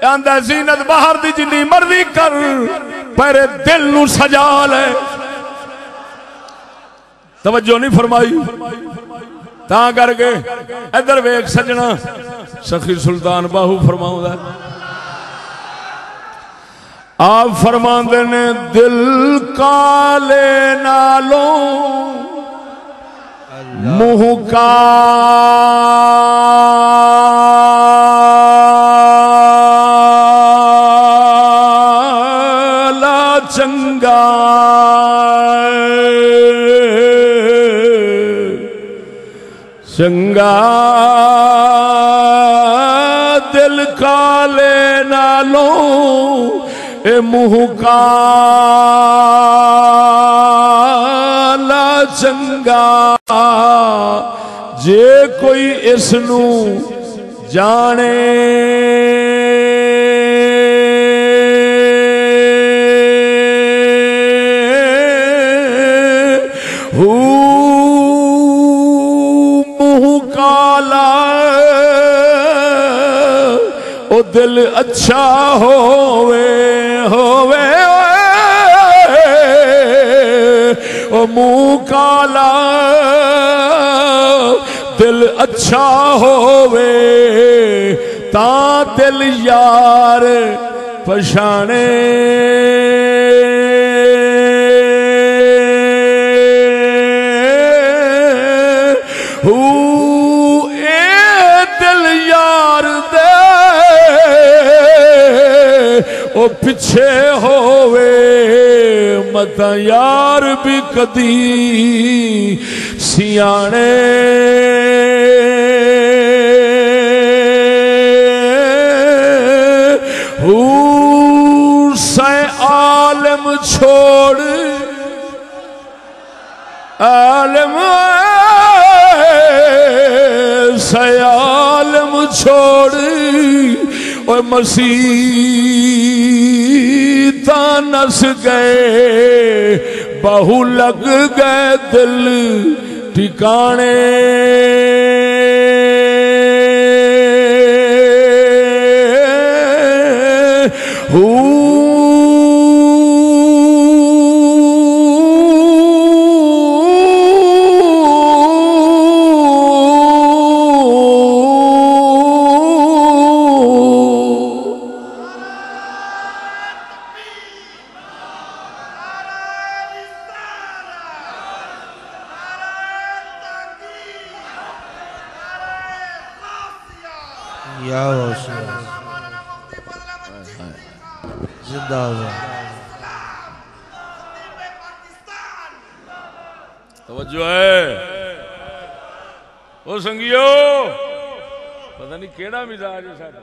آندا زینت باہر دی جنی مرضی کر پر دل نو سجا لے۔ توجہ نہیں فرمائی، تا کر کے ادھر ویکھ سجنا سخی سلطان باہو فرماؤں ہے، آپ فرماندے نے دل کالے نالوں منہ کا چنگا دل کالے نالوں اے منہ کالا چنگا جے کوئی اس نو جانے دل اچھا ہووے او منہ کالا دل اچھا ہووے تاں دل یار پچھانے او پچھے ہووے متا یار بھی کدی سیانے سے عالم چھوڑ عالم سے عالم چھوڑ اور مسیح نس گئے بہو لگ گئے دل ٹھکانے توجہ ہے او سنگیو پتہ نہیں کیڑا مزاج ہے ساڈا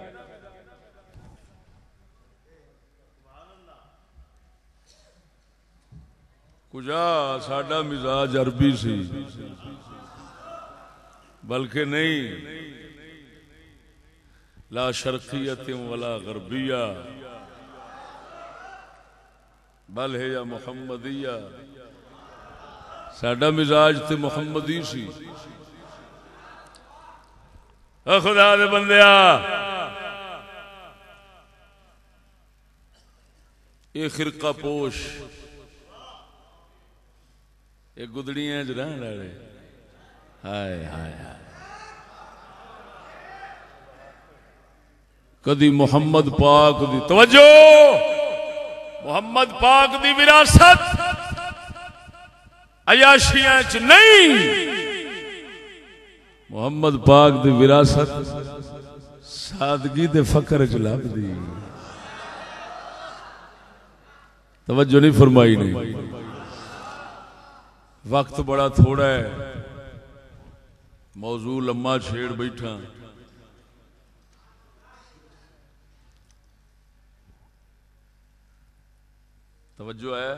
کجا ساڈا مزاج عربی سی بلکہ نہیں لا شرقیت ولا غربیہ بل ہے یا محمدیہ ساڈا مزاج تے محمدی سی اے خدا دے بندیا اے خرقہ پوش اے گدڑیاں جو رہن والے ہائے ہائے ہائے کدی محمد پاک دی توجہ محمد پاک دی وراثت عیاشیاں چ نہیں محمد پاک دی وراثت سادگی دے فقر چ لب دی توجہ نہیں فرمائی نہیں وقت بڑا تھوڑا ہے موضوع لمبا چھیڑ بیٹھا توجہ ہے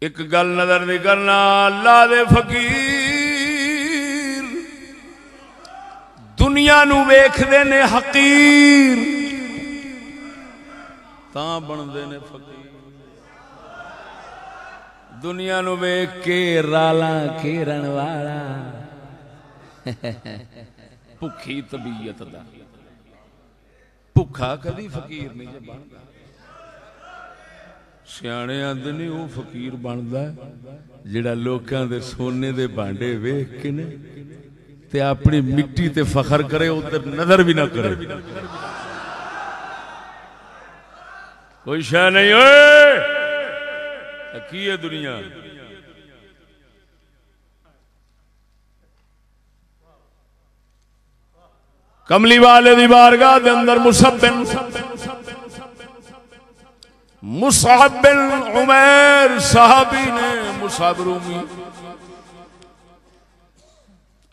ایک گل نظر نہیں کرنا اللہ دے فقیر دنیا نو ویکھدے نے حقیر تاں بندے نے فقیر دنیا نو ویکھ کے رالاں کھیرن والا بھکھی طبیعت دا بھکھا کدی فقیر نہیں جے بندا سیانے آندے نے وہ فقیر بندا ہے جڑا لوکاں دے سونے دے بانڈے ویکھ کے نے تے اپنی مٹی تے فخر کرے ادھر نظر بھی نہ کرے کوئی شے نہیں ہوئے کی ہے دنیا کملی والے دی بارگاہ دے اندر مسبن مصعب بن عمیر صحابی نے، مصعب رومی،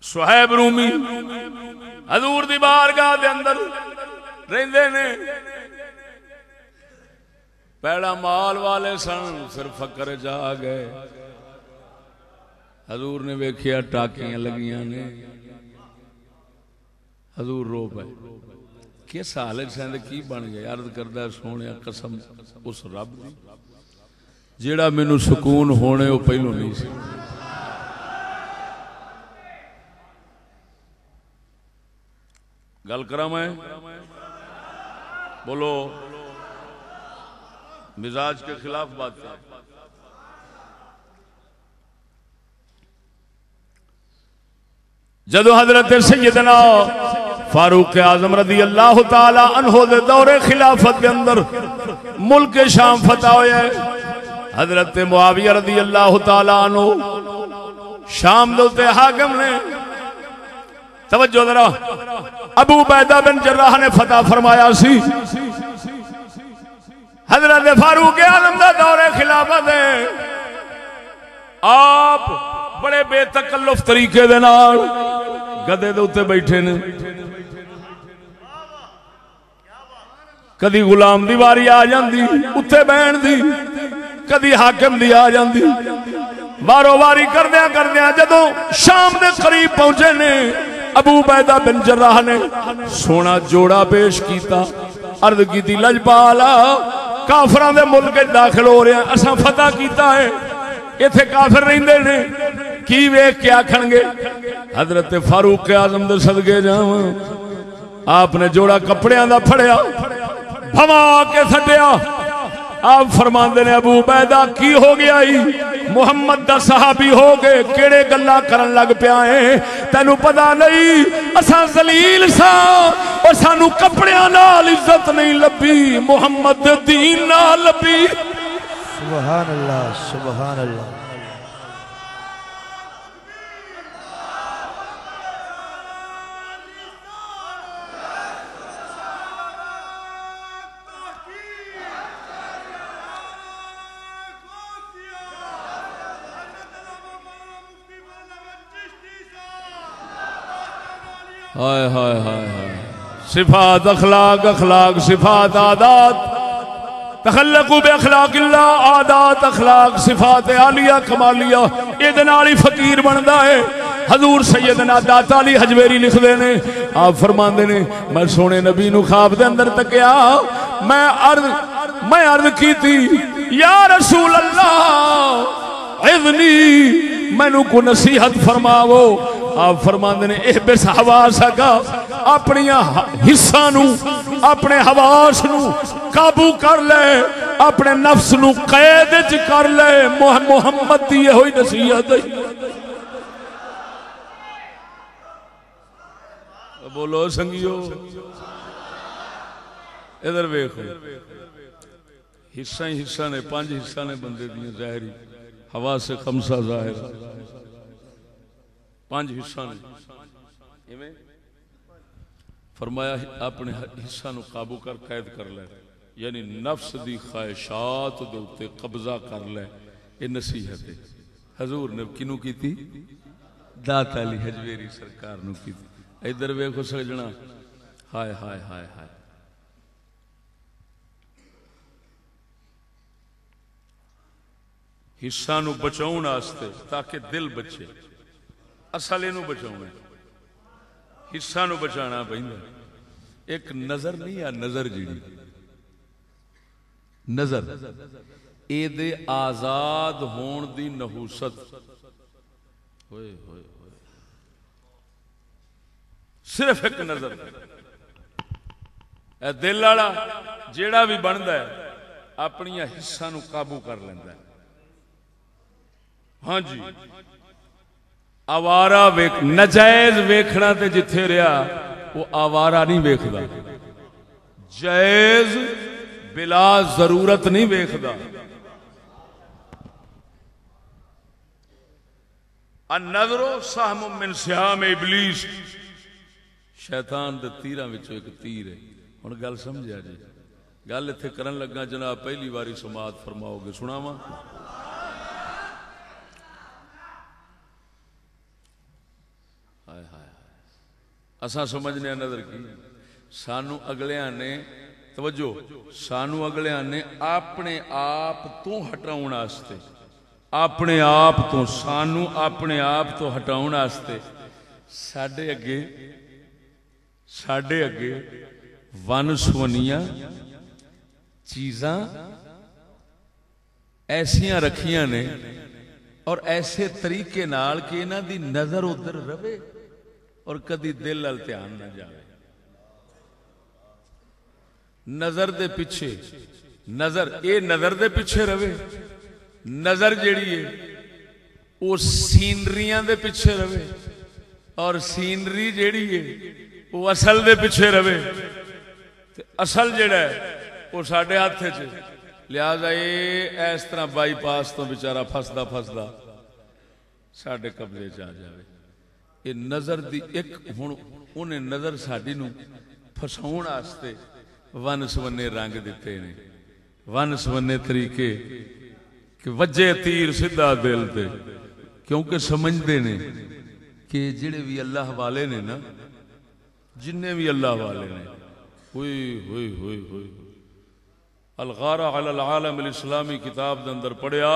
صہیب رومی حضور دی بارگاہ دے اندر رہندے نے، پیڑا مال والے سن، پھر فقر جا گئے، حضور نے ویکھیا ٹاکیاں لگیاں نے، حضور رو پے، کس حالت سے کی بن گئے؟ عرض کردہ سونے قسم اس رب دی جیڑا مینوں سکون ہونے وہ پہلو نہیں سی۔ گل کرا میں بولو، مزاج کے خلاف بات ہے۔ جدو حضرت سیدنا فاروق اعظم رضی اللہ تعالی عنہ دے دور خلافت کے اندر ملک شام فتح ہویا ہے، حضرت معاویہ رضی اللہ تعالی عنہ شام دوتے حاکم نے، توجہ ذرا، ابو عبیدہ بن جراح نے فتح فرمایا سی، حضرت فاروق اعظم دا دور خلافت ہے، آپ بڑے بے تکلف طریقے دے نال گدے دے اوتے بیٹھے نے، کدی غلام دی واری آ جاندی اوتے بہن دی، کدی حاکم دی آ جاندی، وارو واری کردیاں جدوں شام دے قریب پہنچے نے، ابو عبیدہ بن جراح نے سونا جوڑا پیش کیتا، عرض کیتی لجپالا کافراں دے ملک داخل ہو رہے ہیں، اساں فتح کیتا ہے، ایتھے کافر رہندے نے، کی ویکھ کے آکھن گے؟ حضرت فاروق اعظم دے صدقے جاواں، آپ نے جوڑا کپڑیاں دا پھڑیا، بھما کے سٹیا، آپ فرماندے نے ابو عبیدہ کی ہو گیا ہی؟ محمد دا صحابی ہو گئے، کیڑے گلاں کرن لگ پیا ہے، تینوں پتہ نہیں اساں ذلیل ساں، اور سانوں کپڑیاں نال عزت نہیں لبھی، محمد دے دین نال لبھی۔ سبحان اللہ، سبحان اللہ۔ ہائے ہائے ہائے ہائے، صفات اخلاق، اخلاق صفات عادات، تخلقوا بے اخلاق اللہ، عادات اخلاق صفات عالیہ کمالیہ، یہ نال ہی فقیر بندا ہے۔ حضور سیدنا داتا علی حجویری لکھ دے نے، آپ فرماندے نے میں سونے نبی نو خواب دے اندر تکیا، میں عرض کی تھی یا رسول اللہ اذنی، مینوں کو نصیحت فرماو، آپ فرماندے نے احبس حواسکا، اپنی حصہ نو، اپنے حواس نو قابو کر لے، اپنے نفس نو قید وچ کر لے، محمد دی ہوئی نصیحت ہے۔ بولو سنگیو، ادھر ویکھو، حصہ ہی حصہ نے، 5 حصہ نے بندے دی ظاہری، حواس خمسہ ظاہر، 5 حصہ نے، فرمایا اپنے حصہ نو قابو کر، قید کر لے، یعنی نفس دی خواہشات دے اوتے قبضہ کر لے، یہ نصیحت ہے۔ حضور نے کنوں کی تھی؟ داتا علی حجویری سرکار نو کی تھی۔ ادھر ویکھو سجنا، ہائے ہائے ہائے ہائے، حصہ نو بچاؤن واسطے تاکہ دل بچے، اصل اینو بچاؤنا ہے، حصہ نو بچانا پہندا، ایک نظر نہیں ہے، نظر جیڑی نظر اے دے آزاد ہون دی نحوست، ہوئے ہوئے ہوئے، صرف ایک نظر، اے دل والا جیڑا بھی بندا ہے اپنی حصہ نو قابو کر لیندا ہے۔ ہاں جی، آوارہ نجائز ویکھنا تے جتھے رہا وہ آوارہ نہیں ویکھدا، جائز بلا ضرورت نہیں ویکھدا۔ النظر سہم من سہام ابلیس، شیطان دے تیراں وچوں ایک تیر ہے۔ ہن گل سمجھا جی، گل اتنے کرن لگا جناب پہلی باری سماعت فرماؤ گے سناواں ہائے ہائے اساں سمجھنے نظر کی سانو اگلیاں نے توجہ سانو اگلیاں نے اپنے آپ تو ہٹاؤن واسطے اپنے آپ تو سانو اپنے آپ تو ہٹاؤن واسطے ساڈے اگے ون سونیاں چیزاں ایسیاں رکھیاں نے اور ایسے طریقے نال کہ انہاں دی نظر ادھر رہے اور کدی دل ال دھیان نہ جائے نظر دے پیچھے نظر دے پیچھے رہے نظر جیڑی ہے وہ سینریاں دے پیچھے رہے اور سینری جیڑی ہے وہ اصل دے پیچھے رہے اصل جیڑا ہے وہ ساڈے ہاتھ چ لہذا یہ اس طرح بائی پاس تو بیچارہ پھسدا ساڈے قبضے چ آ جائے یہ نظر دی ایک ہن انہیں نظر ساڈی نو پھساؤن واسطے ون سونے رنگ دیتے نے ون سونے طریقے کہ وجے تیر سیدھا دل تے کیونکہ سمجھتے نے کہ جڑے بھی اللہ والے نے نا جننے بھی اللہ والے نے ہوئی الغارہ علی العالم الاسلامی کتاب دے اندر پڑھیا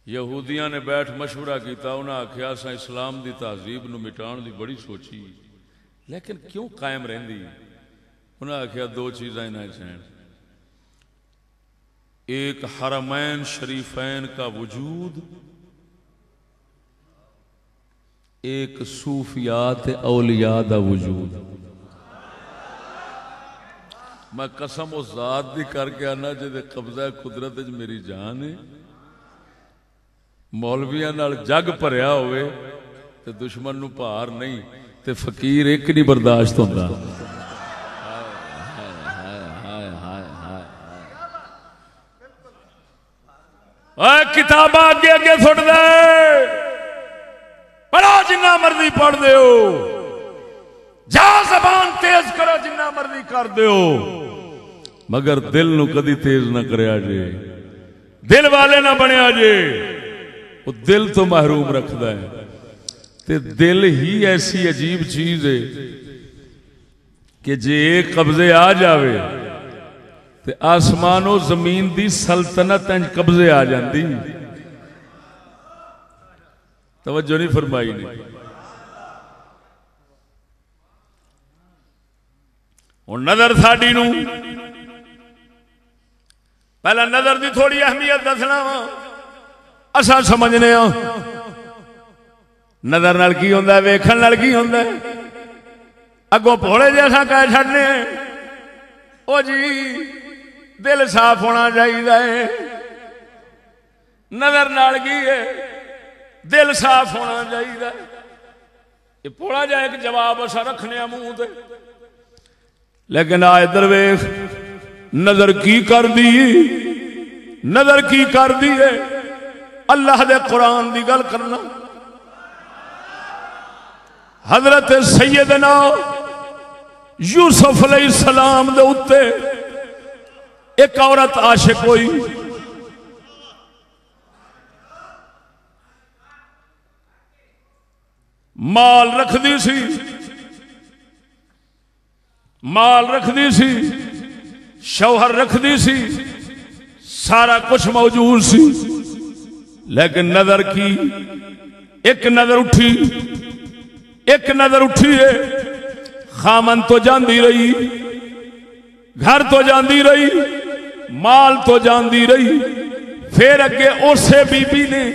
یہودیاں نے بیٹھ مشورہ کیتا انہاں آکھیا اساں اسلام دی تہذیب نو مٹان دی بڑی سوچی لیکن کیوں قائم رہندی انہاں آکھیا دو چیزاں انہاں چین ایک حرمین شریفین کا وجود ایک صوفیات اولیاء دا وجود میں قسم و ذات دی کر کے آنا جے قبضہ قدرت وچ میری جان ہے مولویاں نال جگ بھریا ہوئے تے دشمن نو پار نہیں تے فقیر ایک نہیں برداشت ہوندا اے کتاباں اگے سٹ دے پڑھو جنہ مرضی پڑھ دیو جا زبان تیز کرو جنہ مرضی کر دیو مگر دل نو کدی تیز نہ کریا جے دل والے نہ بنیا جے وہ دل تو محروم رکھدا ہے تے دل ہی ایسی عجیب چیز ہے کہ جے ایک قبضے آ جاوے تے آسمان و زمین دی سلطنت انج قبضے آ جاندی توجہ نہیں فرمائی نہیں اور نظر ساڈی نو پہلا نظر دی تھوڑی اہمیت دسنا وا اساں سمجھنے ہاں نظر نال کی ہوندا ہے ویکھن نال کی ہوندا ہے اگوں بھولے جیسا کہہ چھڈنے او جی دل صاف ہونا چاہیے نظر نال کی ہے دل صاف ہونا چاہیے یہ بھولا جائے ایک جواب اسا رکھنے منہ تے لیکن آ ادھر ویکھ نظر کی کر دی نظر کی کر دی ہے اللہ دے قرآن دی گل کرنا حضرت سیدنا یوسف علیہ السلام دے اتے ایک عورت عاشق ہوئی مال رکھ دی سی مال رکھ دی سی شوہر رکھ دی سی سارا کچھ موجود سی لیکن نظر کی ایک نظر اٹھی ہے خامن تو جاندی رہی گھر تو جاندی رہی مال تو جاندی رہی پھر اگے اسے بی بی نے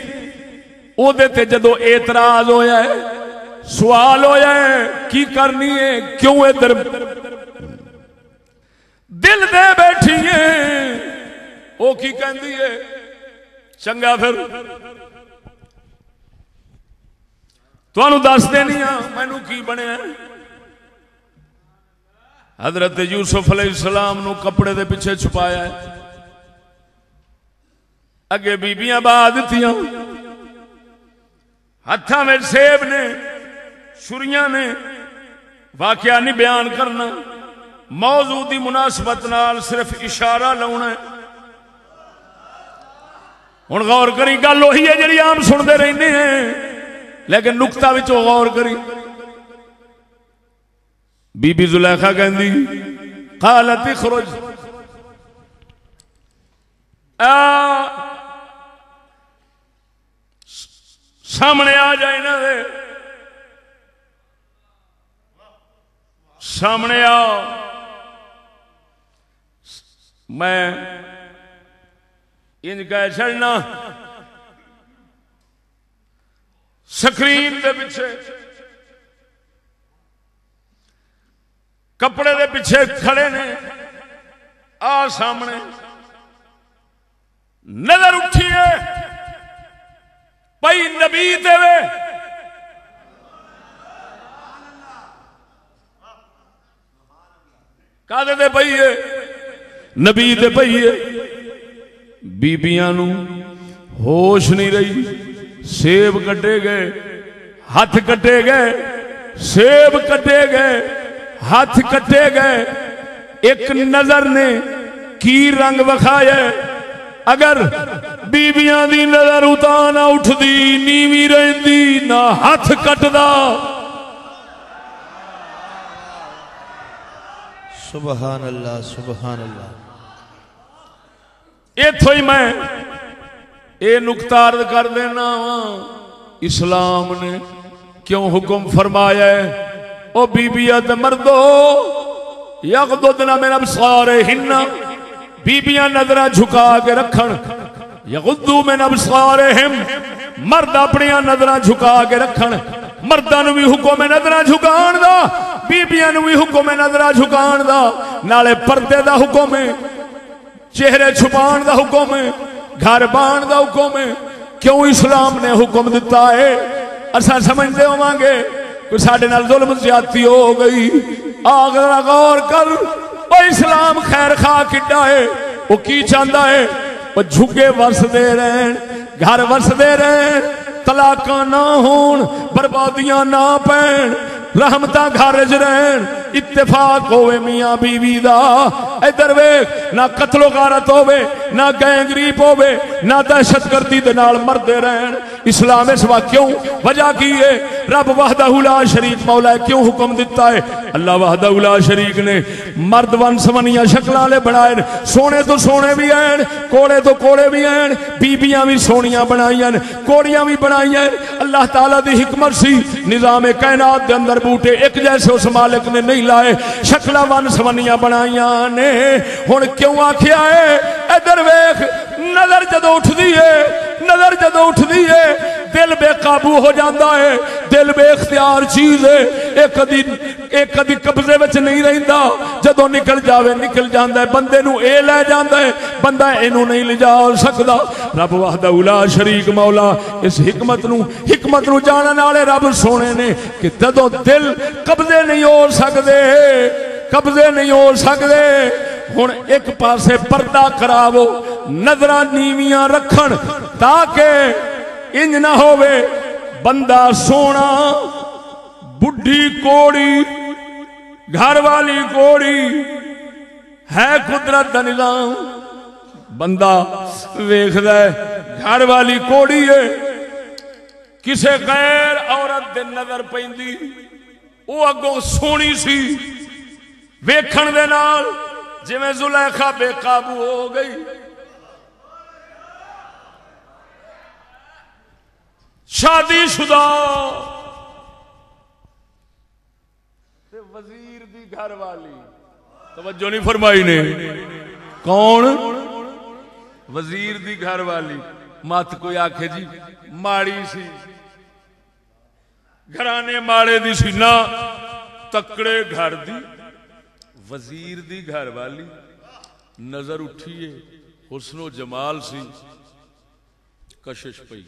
او دے تے جدو اعتراض ہویا ہے سوال ہویا ہے کی کرنی ہے کیوں ادھر دل دے بیٹھی ہے او کی کہندی ہے چنگا پھر تانوں دس دینی ہاں مینوں کی بنیا حضرت یوسف علیہ السلام نو کپڑے دے پیچھے چھپایا ہے اگے بیبیاں با دتیاں ہتھاں میں سیب نے چھریاں نے واقعہ نہیں بیان کرنا موضوع دی مناسبت نال صرف اشارہ لاؤنا ہے. ہن غور کری گل وہی ہے جڑی عام سنتے رہنے ہیں لیکن نقطہ وچوں غور کری. بی بی زلیخا کہندی قالت اخرج سامنے آ جائے نا دے سامنے آ میں انج کہہ چڑنا سکرین دے پیچھے کپڑے دے پیچھے کھڑے نے آ سامنے نظر اٹھیے پئی نبی دے کادے دے پئیے نبی دے پئیے. بیبیاں نو ہوش نہیں رہی. سیب کٹے گئے ہاتھ کٹے گئے سیب کٹے گئے ہاتھ کٹے گئے. ایک نظر نے کی رنگ وکھایا. اگر بیبیاں دی نظر اتا نہ اٹھدی نیوی رہندی نہ ہاتھ کٹدا. سبحان اللہ سبحان اللہ. ایتھوں ہی میں اے نقطہ عرض کر دینا اسلام نے کیوں حکم فرمایا ہے او بیبیات مردو یغضضن من ابصارہن بیبیاں نظراں جھکا کے رکھن. یغضوا من ابصارہم مرد اپنی نظراں جھکا کے رکھن. مرداں نو بھی حکم ہے نظراں جھکان دا بیبیاں نو بھی حکم ہے نظراں جھکان دا. نالے پردے دا حکم ہے چہرے چھپان دا حکم ہے گھر بان دا حکم ہے. کیوں اسلام نے حکم دیتا ہے؟ اساں سمجھتے ہوں گے کوئی ساڈے نال ظلم زیادتی ہو گئی. آگر غور کر او اسلام خیر خواہ کڈا ہے. وہ کی چاہتا ہے وہ جھگے ورس دے رہن گھر ورس دے رہن طلاقاں نہ ہون بربادیاں نہ پین رحمتاں گھر وچ رہن اتفاق ہوئے میاں بیوی دا. ادھر ویکھ نہ قتل و غارت ہوئے نہ گینگ ریپ ہوئے نہ دہشت گردی دے نال مردے رہن. اسلام اس وقت کیوں وجہ کی ہے؟ رب وحدہ لا شریک مولا ہے کیوں حکم دیتا ہے؟ اللہ وحدہ لا شریک نے مرد ون سمنیاں شکلاں لے بنائے سونے تو سونے بھی ہیں کوڑے تو کوڑے بھی ہیں بیبیاں بھی سونیاں بنائیاں کوڑیاں بھی بنائیاں. اللہ تعالیٰ دی حکمت سی نظام کائنات دے اندر بوٹے ایک جیسے اس مالک نے نہیں لائے شکلاں ون سمنیاں بنائیاں نے. ہن کیوں آکھیا ہے ادھر ویکھ نظر جدوں اٹھدی ہے نظر جدوں اٹھدی ہے دل بے قابو ہو جاتا ہے. دل بے اختیار چیز ہے ایک کدی قبضے وچ نہیں رہندا جدوں نکل جاوے نکل جاندا ہے. بندے نو اے لے جاندا ہے بندہ اینو نہیں لے جا سکدا. رب وحدہ لا شریک مولا اس حکمت نو جانن والے رب سونے نے کہ جدوں دل قبضے نہیں ہو سکدے قبضے نہیں ہو سکدے. ہن ایک پاسے پردہ کراو نظراں نیویاں رکھن تاکہ انج نہ ہووے بندہ سونا بڈھی کوڑی گھر والی کوڑی ہے قدرت دا نظام. بندہ ویکھدا ہے گھر والی کوڑی ہے کسے غیر عورت دے نظر پیندی او اگوں سونی سی ویکھن دے نال جویں زلیخا بے قابو ہو گئی. شادی شدہ وزیر دی گھر والی توجہ نہیں فرمائی نے کون وزیر دی گھر والی. مت کوئی آکھے جی ماڑی سی گھرانے ماڑے دی سی نہ تکڑے گھر دی وزیر دی گھر والی. نظر اٹھیے حسن و جمال سی کشش پئی.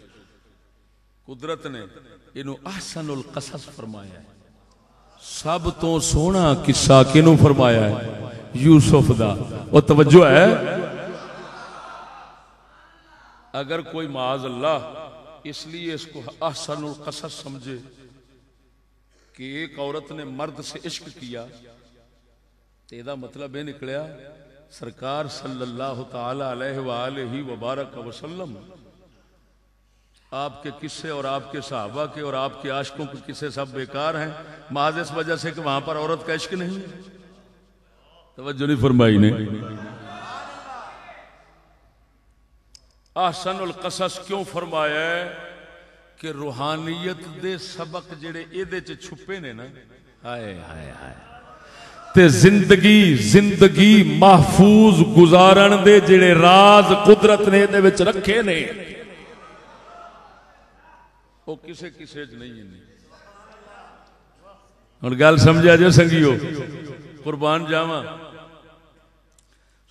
قدرت نے انہوں احسن القصص فرمایا ہے. سب تو سونا قصہ کینوں فرمایا ہے؟ یوسف دا. وہ توجہ ہے اگر کوئی معاذ اللہ اس لیے اس کو احسن القصص سمجھے کہ ایک عورت نے مرد سے عشق کیا یہ مطلب یہ نکلیا سرکار صلی اللہ تعالی علیہ وآلہ وبارک وسلم آپ کے قصے اور آپ کے صحابہ کے اور آپ کے عاشقوں کے قصے سب بیکار ہیں محض اس وجہ سے کہ وہاں پر عورت کا عشق نہیں ہے. توجہ نہیں فرمائی نے. احسن القصص کیوں فرمایا ہے کہ روحانیت دے سبق جڑے ایدے چ چھپے نے نا ہائے ہائے ہائے تے زندگی محفوظ گزارن دے جڑے راز قدرت نے دے وچ رکھے نے وہ کسے کسے چ نہیں ہیں. ہن گل سمجھا جے سنگیو قربان جاواں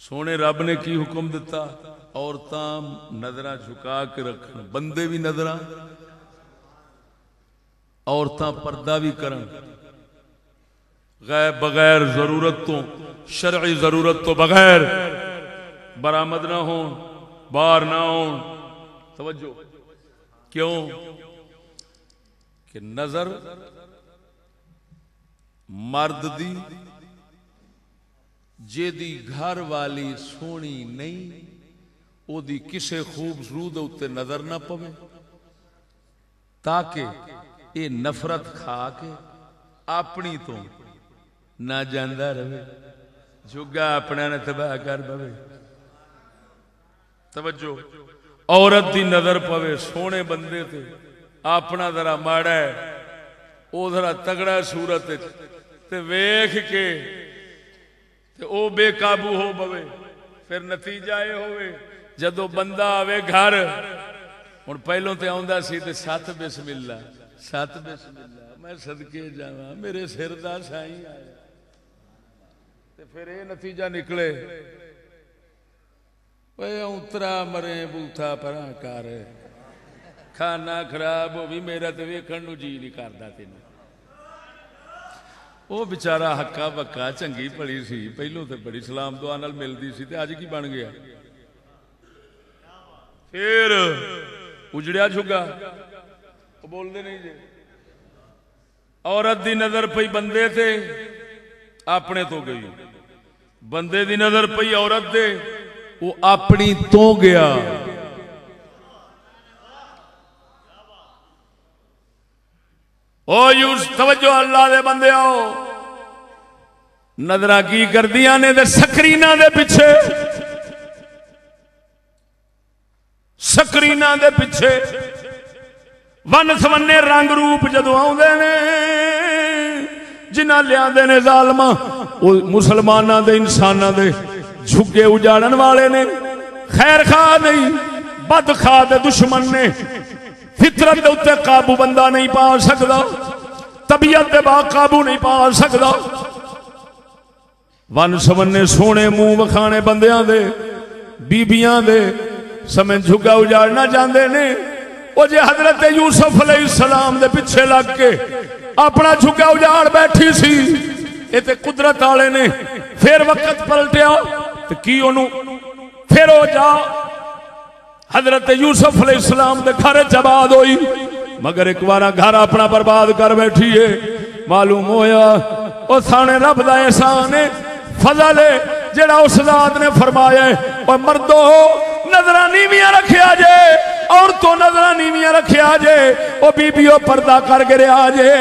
سونے رب نے کی حکم دیتا عورتاں نظراں جھکا کے رکھن بندے بھی نظراں عورتاں پردہ بھی کرن بغیر ضرورت تو شرعی ضرورت تو بغیر برآمد نہ ہون باہر نہ ہون. توجہ کیوں کہ نظر مرد دی جے دی گھر والی سونی نہیں او دی کسے خوبصورت اتے نظر نہ پوے تاکہ اے نفرت کھا کے اپنی تو نہ جاندہ رہے جھگا اپنے نے تباہ کر پوے. توجہ عورت دی نظر پوے سونے بندے تے اپنا ذرا ماڑا ہے او ذرا تگڑا صورت تے ویکھ کے تے او بے قابو ہو پوے پھر نتیجہ اے ہوئے جدو بندہ آوے گھر ہن پہلوں تے آوندا سی تے سات بسم اللہ میں صدقے جاواں میرے سر دا سائیں آیا تے پھر اے نتیجہ نکلے اوے اونترا مرے بوتھا پراں کر کھانا خراب ہو بھی میرا تے ویکھن نو جی نہیں کردا تینوں. او بیچارہ ہکا بکا چنگی پڑی سی پہلوں تے بڑی سلام دعا نال ملدی سی تے اج کی بن گیا پھر اجڑیا جھگا بول دے نہیں جی. عورت دی نظر پئی بندے تے اپنے تو گئی بندے دی نظر پئی عورت دے وہ اپنی تو گیا. او یوس توجہ اللہ دے بندے آؤ نظرہ کی کر دیا نے دے سکرینہ دے پیچھے سکرینہ دے پیچھے ون سمنے رنگ روپ جدو آؤں دے نے جنہ لیا دے نے ظالمہ مسلمانہ دے انسانہ دے جھگے اجاڑن والے نے خیر خواہ نہیں بد خواہ دے دشمن نے فطرت دے اتے قابو بندہ نہیں پا سکدا طبیعت دے با قابو نہیں پا سکدا. ون سمنے سونے منہ وکھانے بندیاں دے بیبیاں دے سمیں جھگا اجاڑنا جاندے نے او جے حضرت یوسف علیہ السلام دے پیچھے لگ کے اپنا جھگا اجاڑ بیٹھی سی اے تے قدرت والے نے پھر وقت پلٹیا تے کی اونوں پھر او جا حضرت یوسف علیہ السلام دے گھر آباد ہوئی مگر ایک بارا گھر اپنا برباد کر بیٹھی ہے. معلوم ہویا او سانے رب دا احسان ہے فضل ہے جڑا اس ذات نے فرمایا ہے اور مردو نظرہ نیویاں رکھیا جے عورتوں نظرہ نیویاں رکھیا جے او بیبیوں پردہ کر کے رہا جے.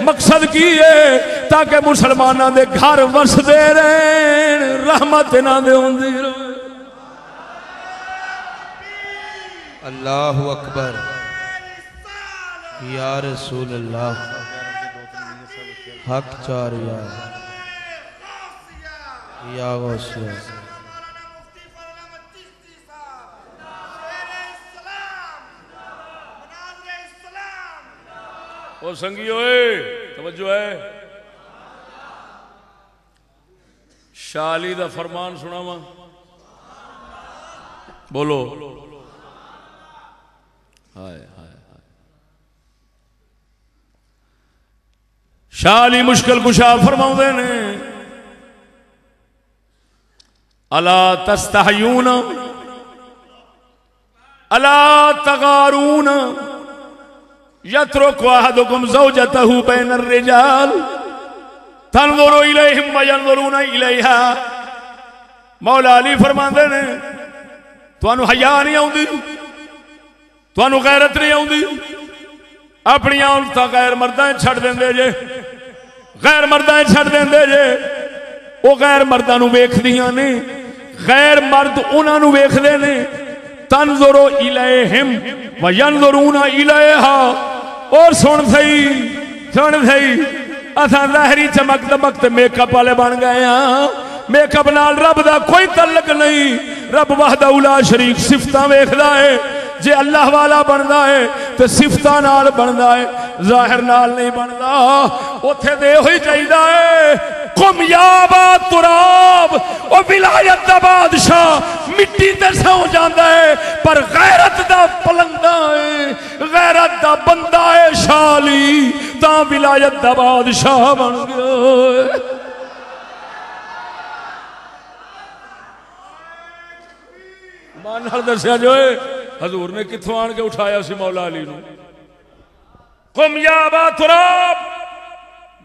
مقصد کی ہے تاکہ مسلماناں دے گھر وسدے رہن رحمت نہ دے ہوندی رہے. اللہ اکبر یا رسول اللہ حق چار یا غوثیہ او سنگیو اے توجہ ہے شاہ علی دا فرمان سناواں بولو ہائے ہائے شاہ علی مشکل کشا فرماؤں نے الا تستحیون الا تغارون یترک احدکم زوجته بین الرجال تنظر الیہم وینظرون الیہا. مولا علی فرماندے نے تانوں حیا نہیں آؤندی, تانوں غیرت نہیں آؤندی, اپنی عورتاں غیر مرداں چھڈ دیندے جے, غیر مرداں چھڈ دیندے جے. وہ غیر مرداں نوں ویکھدیاں نے, غیر مرد انہاں نوں ویکھدے نے. تنظر الیہم وینظرون الیہا. اور سن سی اساں ظاہری چمک دمک تے میک اپ والے بن گئے ہاں. میک اپ نال رب دا کوئی تعلق نہیں. رب وحدہ لا شریک صفتاں ویکھدا ہے. جے اللہ والا بندا ہے تے صفتاں نال بندا ہے, ظاہر نال نہیں بندا. اوتھے دے ہوئی چاہیدا ہے قم یا با تراب. او ولایت دا بادشاہ مٹی تے سو جاندا ہے پر غیرت دا پلندہ ہے, غیرت دا بندہ ہے شالی تاں ولایت دا بادشاہ بن گیا. مان نال دسیا جو حضور نے کتھوں آن کے اٹھایا سی مولا علی نو. قم یا با تراب,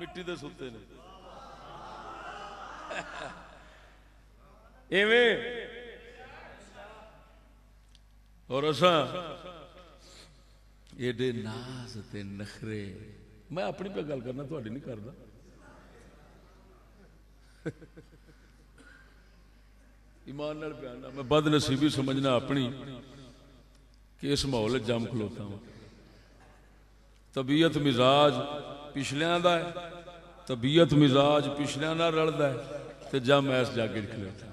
مٹی دے ستے نے. ایویں اور اساں ایڈے ناز تے نخرے. میں اپنی پہ گل کرنا, تہاڈی نہیں کردا. ایمان نال پیانا میں بد نصیبی سمجھنا اپنی کہ اس ماحول جم کھلوتا ہوں. طبیعت مزاج پچھلیاں دا ہے, طبیعت مزاج پچھلیاں نال رلدا ہے تے جم ایس جا کے کھلوتا.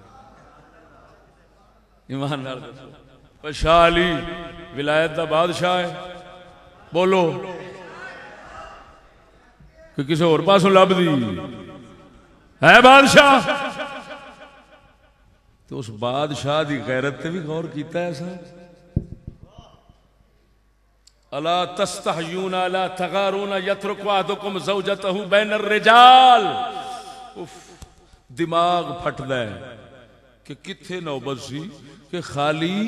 ایمان نال دسو شاہ علی ولایت دا بادشاہ ہے. بولو کہ کسی اور پاسوں لب دی ہے بادشاہ. تو اس بادشاہ دی غیرت تے بھی غور کیتا ہے سا. الا تستحیون لا تغارون یترک احدکم زوجته بین الرجال. دماغ پھٹدا ہے کہ کتھے نوبت سی کہ خالی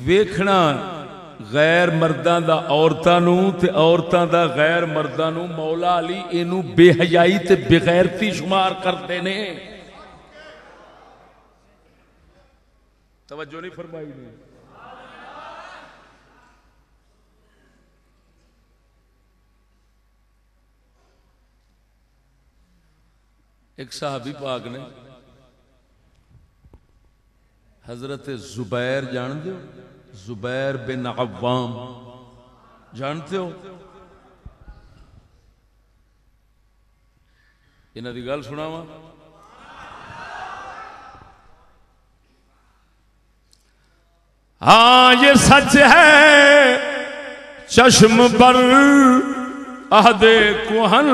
ویکھنا غیر مرداں دا عورتاں نو تے عورتاں دا غیر مرداں نو. مولا علی اینو بے حیائی تے بے غیرتی شمار کردے نے. توجہ نہیں فرمائی نے. ایک صحابی پاک نے حضرت زبیر جانتے ہو, زبیر بن عوام جانتے ہو؟ انہاں دی گل سناواں. ہاں یہ سچ ہے چشم پر عہد کہن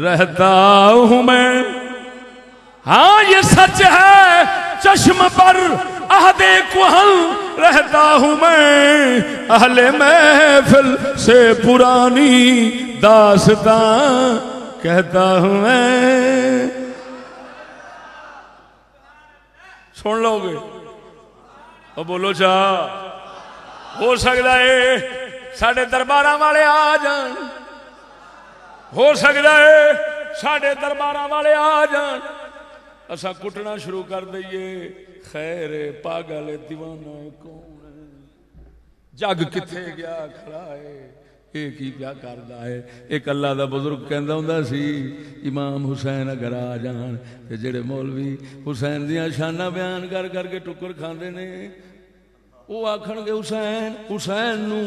رہتا ہوں میں. ہاں یہ سچ ہے چشم پر عہد کہن رہتا ہوں میں. اہل محفل سے پرانی داستان کہتا ہوں میں. سن لو گے اور بولو چاہ ہو سکتا ہے ساڑھے درباراں والے آ جان, ہو سکتا ہے ساڑھے درباراں والے آ جان, اسا کٹنا شروع کر دئیے. خیر پاگل دیوانہ کون ہے, جگ کتھے گیا کھڑا ہے, ایک ہی کیا کردا ہے. ایک اللہ دا بزرگ کہندا ہوندا سی امام حسین اگر آ جان تے جڑے مولوی حسین دیاں شاناں بیان کر کر کے ٹکر کھاندے نے وہ آکھن گے حسین حسین نو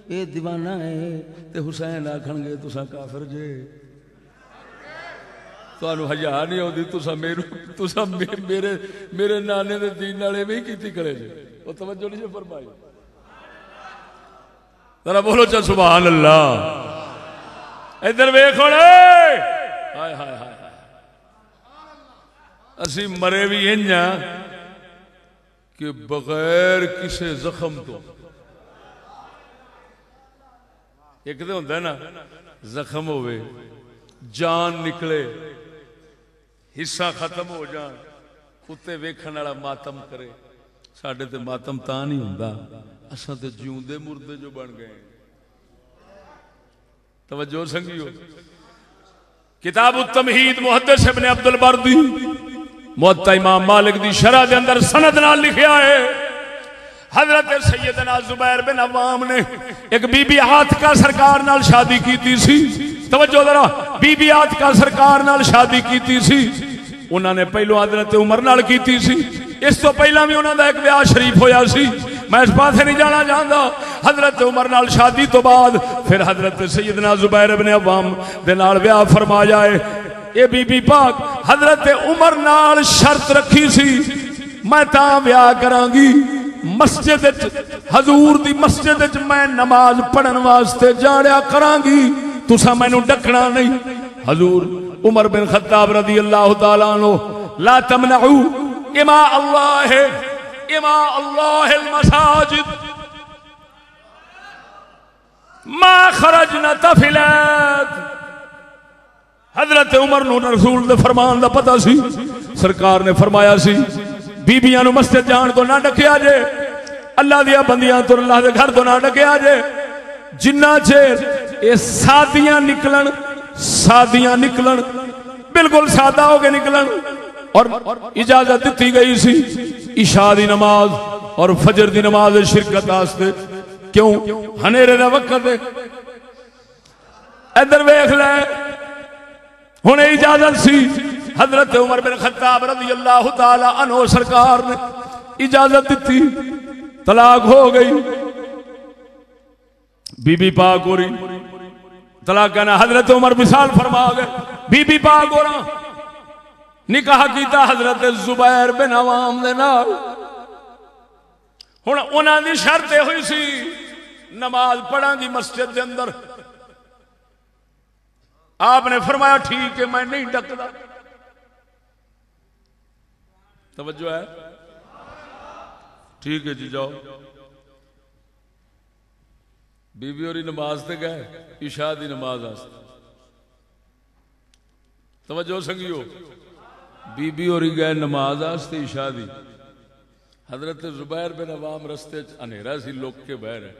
اے دیوانہ ہے تے حسین آکھن گے تساں کافر جے. تانوں حیا نہیں ہوندی, تساں میرے نانے دے دین نال ایویں کیتی کرے جے. او توجہ نہیں فرمائی. ذرا بولو چا سبحان اللہ. ادھر ویکھ ہن ہائے ہائے ہائے اسی مرے بھی انجا کہ بغیر کسی زخم تو. ایک تو ہوتا ہے نا زخم ہوئے جان نکلے حصہ ختم ہو جان اتے ویکھن والا ماتم کرے. ساڈے تے ماتم تاں نہیں ہوندا, اساں تے جیوندے مردے جو بن گئے. توجہ سنگیو کتاب التمہید محدث ابن عبد البر دی موطا امام مالک دی شرح دے اندر سند نال لکھیا ہے حضرت سیدنا زبیر بن عوام نے ایک بی بی عاتکہ سرکار نال شادی کیتی سی. توجہ ذرا, بی بی عاتکہ سرکار نال شادی کیتی سی. انہوں نے پہلو حضرت عمر نال کیتی سی, اس تو پہلا بھی انہوں دا ایک بیاہ شریف ہویا سی. میں اس پاسے نہیں جانا چاہتا. حضرت عمر نال شادی تو بعد پھر حضرت سیدنا زبیر بن عوام دے نال بیاہ فرمایا ہے. اے بی بی پاک حضرت عمر نال شرط رکھی سی میں تاں بیاہ کراں گی مسجد حضور دی مسجد میں نماز پڑھن واسطے جاڑیا کراں گی, تساں مینوں ڈکنا نہیں. حضور عمر بن خطاب رضی اللہ تعالیٰ عنہ لا تمنعوا اماء اللہ المساجد ما خرجنا تفلات. حضرت عمر نو رسول دے فرمان دا پتہ سی. سرکار نے فرمایا سی بیبیاں نو مسجد جان تو نہ ڈکیا جے, اللہ دیا بندیاں تو اللہ دے گھر تو نہ ڈکیا جے. جنہ چیر اے سادیاں نکلن بالکل سادہ ہو کے نکلن. اور اجازت دیتی گئی سی عشاء دی نماز اور فجر دی نماز شرکت واسطے. کیوں؟ ہنیرے دا وقت ہے. ادھر ویکھ لے ہن اجازت سی. حضرت عمر بن خطاب رضی اللہ تعالی عنہ سرکار نے اجازت دیتی, طلاق ہو گئی. بی بی پاک ہو رہی طلاق کہنا حضرت عمر مثال فرما گئے. بی بی پاک ہو رہا نکاح کیتا حضرت زبیر بن عوام دے نال. ہن انہاں دی شرط ہوئی سی نماز پڑھاں گی مسجد دے اندر. آپ نے فرمایا ٹھیک ہے میں نہیں ڈکدا. توجہ ہے, ٹھیک ہے جی جاؤ. بی بی ہوری نماز تے گئے عشاء دی نماز واسطے. توجہ سنگیو, بی بی ہوری گئے نماز واسطے عشاء دی. حضرت زبیر بن عوام رستے انہیرا سی لوک کے بہ رہے.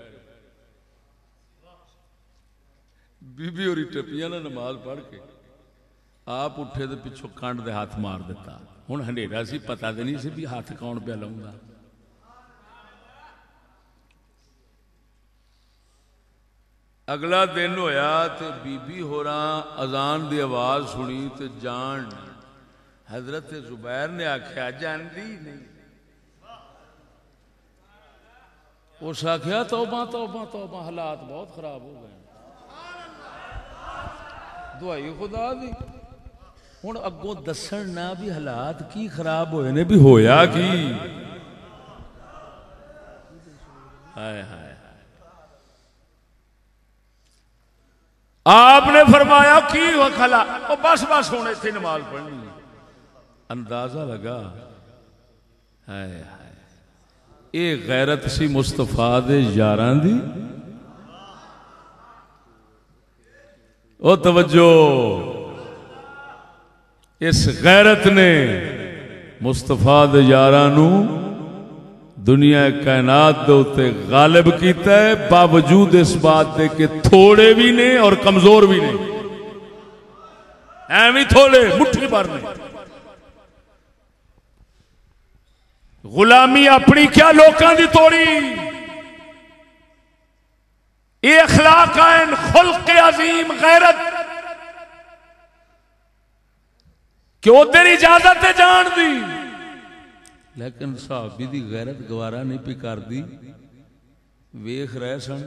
بی بی ہوری ٹپیاں نہ نماز پڑھ کے آپ اٹھے تو پچھوں کانڈ دے ہاتھ مار دیتا. ہن ہنیرا سی پتہ دے نہیں سی بھی ہاتھ کون پہ لاؤں گا. اگلا دن ہویا تے بی بی ہوراں اذان دی آواز سنی تے جان حضرت زبیر نے آکھیا جاندی نہیں. اس آکھیا توبہ توبہ توبہ حالات بہت خراب ہو گئے. دعائی خدا دی ہن اگوں دسن نہ بھی حالات کی خراب ہوئے نے, بھی ہویا کی. ہائے ہائے, آپ نے فرمایا کی وکھلا بس بس ہونے تھے نماز پڑھنی. اندازہ لگا ہائے ہائے اے غیرت سی مصطفیٰ دے یاراں دی. او توجہ, اس غیرت نے مصطفیٰ دے یاراں نو دنیا کائنات دے اوتے غالب کیتا ہے, باوجود اس بات دے کہ تھوڑے بھی نے اور کمزور بھی نے. ایویں تھوڑے مٹھی بھر نے. غلامی اپنی کیا لوکاں دی توڑی. یہ اخلاق عین خلق عظیم غیرت کہ ادھر اجازت جان دی, لیکن صحابی دی غیرت گوارا نہیں پی کر دی. ویخ رہے سن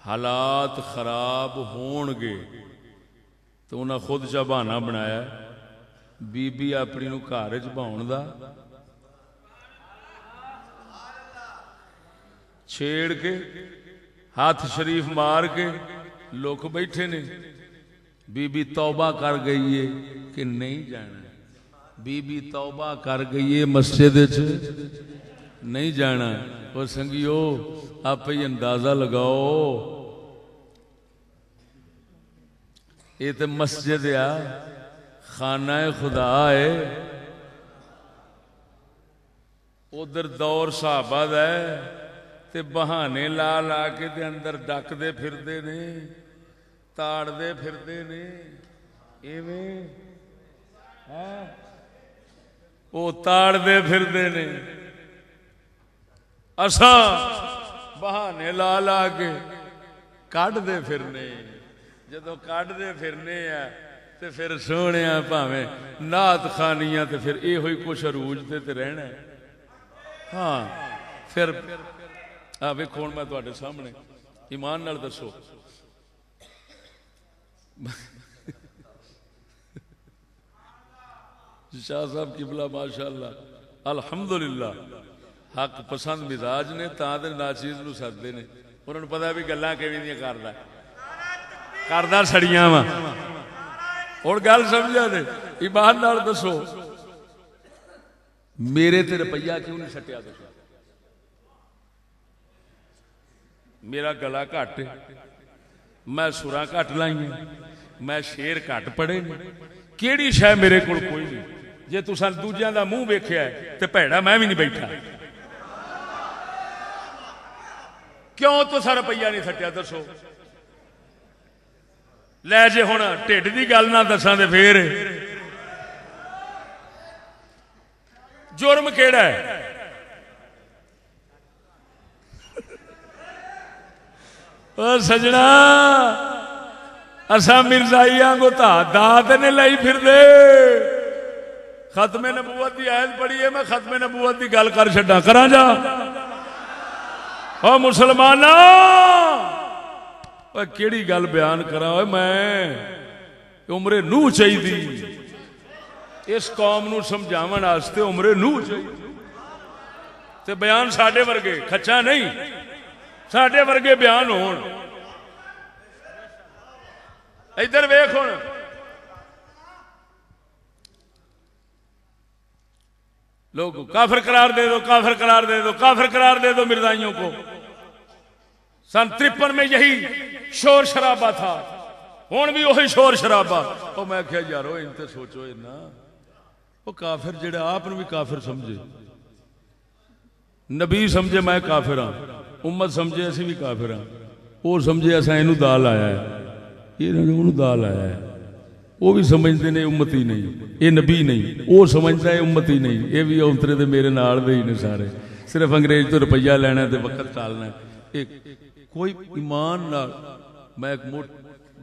حالات خراب ہون گے تو انہاں خود چا بہانا بنایا بی بی اپنی نو گھر چ بہاؤن دا, چھیڑ کے ہاتھ شریف مار کے لوگ بیٹھے نے. بی بی توبہ کر گئی ہے کہ نہیں جانا. بی بی توبہ کر گئی ہے مسجد نہیں جانا. اور سنگیو آپ ہی اندازہ لگاؤ, یہ تو مسجد ہے, خانہ خدا ہے, ادھر دور صحابہ ہے تے بہانے لا لا کے دے اندر ڈک دے پھر دے نے. تاڑتے پھرتے نے ایویں وہ تاڑتے پھرتے نے اساں بہانے لا لا کے کڈتے پھرنے جدو کڈتے پھرنے ہیں تے پھر سونے بھاویں نعت خانیاں تے پھر یہ ہوئی کچھ عروج تے رہنا ہے ہاں پھر ویکھو ہن میں تواڈے سامنے ایمان نال دسو شاہ صاحب قبلہ ماشاءاللہ الحمدللہ حق پسند مزاج نے تاں تے ناچیز نو سددے نے انہاں نوں پتہ بھی گلاں کیویں دیاں کردا سڑیاں وا ہن گل سمجھا نے ایمان نال دسو میرے تے روپیہ کیوں نہیں سٹیا تساں میرا گلا گھٹ میں سراں گھٹ لائیاں میں شیر گھٹ پڑھے کیڑی شے میرے کول کوئی نہیں جے تساں دوجیاں دا منہ ویکھیا ہے تے بھیڑا میں بھی نہیں بیٹھا کیوں تساں روپیہ نہیں سٹیا دسو لے جے ہن ٹھڈ دی گل نہ دساں تے پھر جرم کیڑا ہے او سجنا اساں مرزائیاں کو دات نے لائی پھر دے ختم نبوت دی آیت پڑھی ہے میں ختم نبوت دی گل کر چھڈا کراں جا او مسلماناں او کیڑی گل بیان کراں اوے میں عمر نوح چاہیے اس قوم نو سمجھاون واسطے عمر نوح چاہیے تے بیان ساڈے ورگے کھچا نہیں ساڈے ورگے بیان ہون ادھر ویکھ ہن لوگ کافر قرار دے دو کافر قرار دے دو کافر قرار دے دو مرزائیوں کو سن 53 میں یہی شور شرابہ تھا ہن بھی وہی شور شرابہ او میں کہیا یارو ان تے سوچو نا وہ کافر جڑا آپ نے بھی کافر سمجھے نبی سمجھے میں کافر ہاں امت سمجھے اسی بھی کافر ہاں وہ سمجھے ایسا اینو دال آیا ہے یہ انہوں دال آیا ہے وہ بھی سمجھتے نے امتی نہیں یہ نبی نہیں وہ سمجھتا ہے امتی نہیں یہ بھی اونترے دے میرے نال دے ہی نے سارے صرف انگریز تو روپیہ لینا تے وقت ٹالنا ہے کوئی ایمان نال میں ایک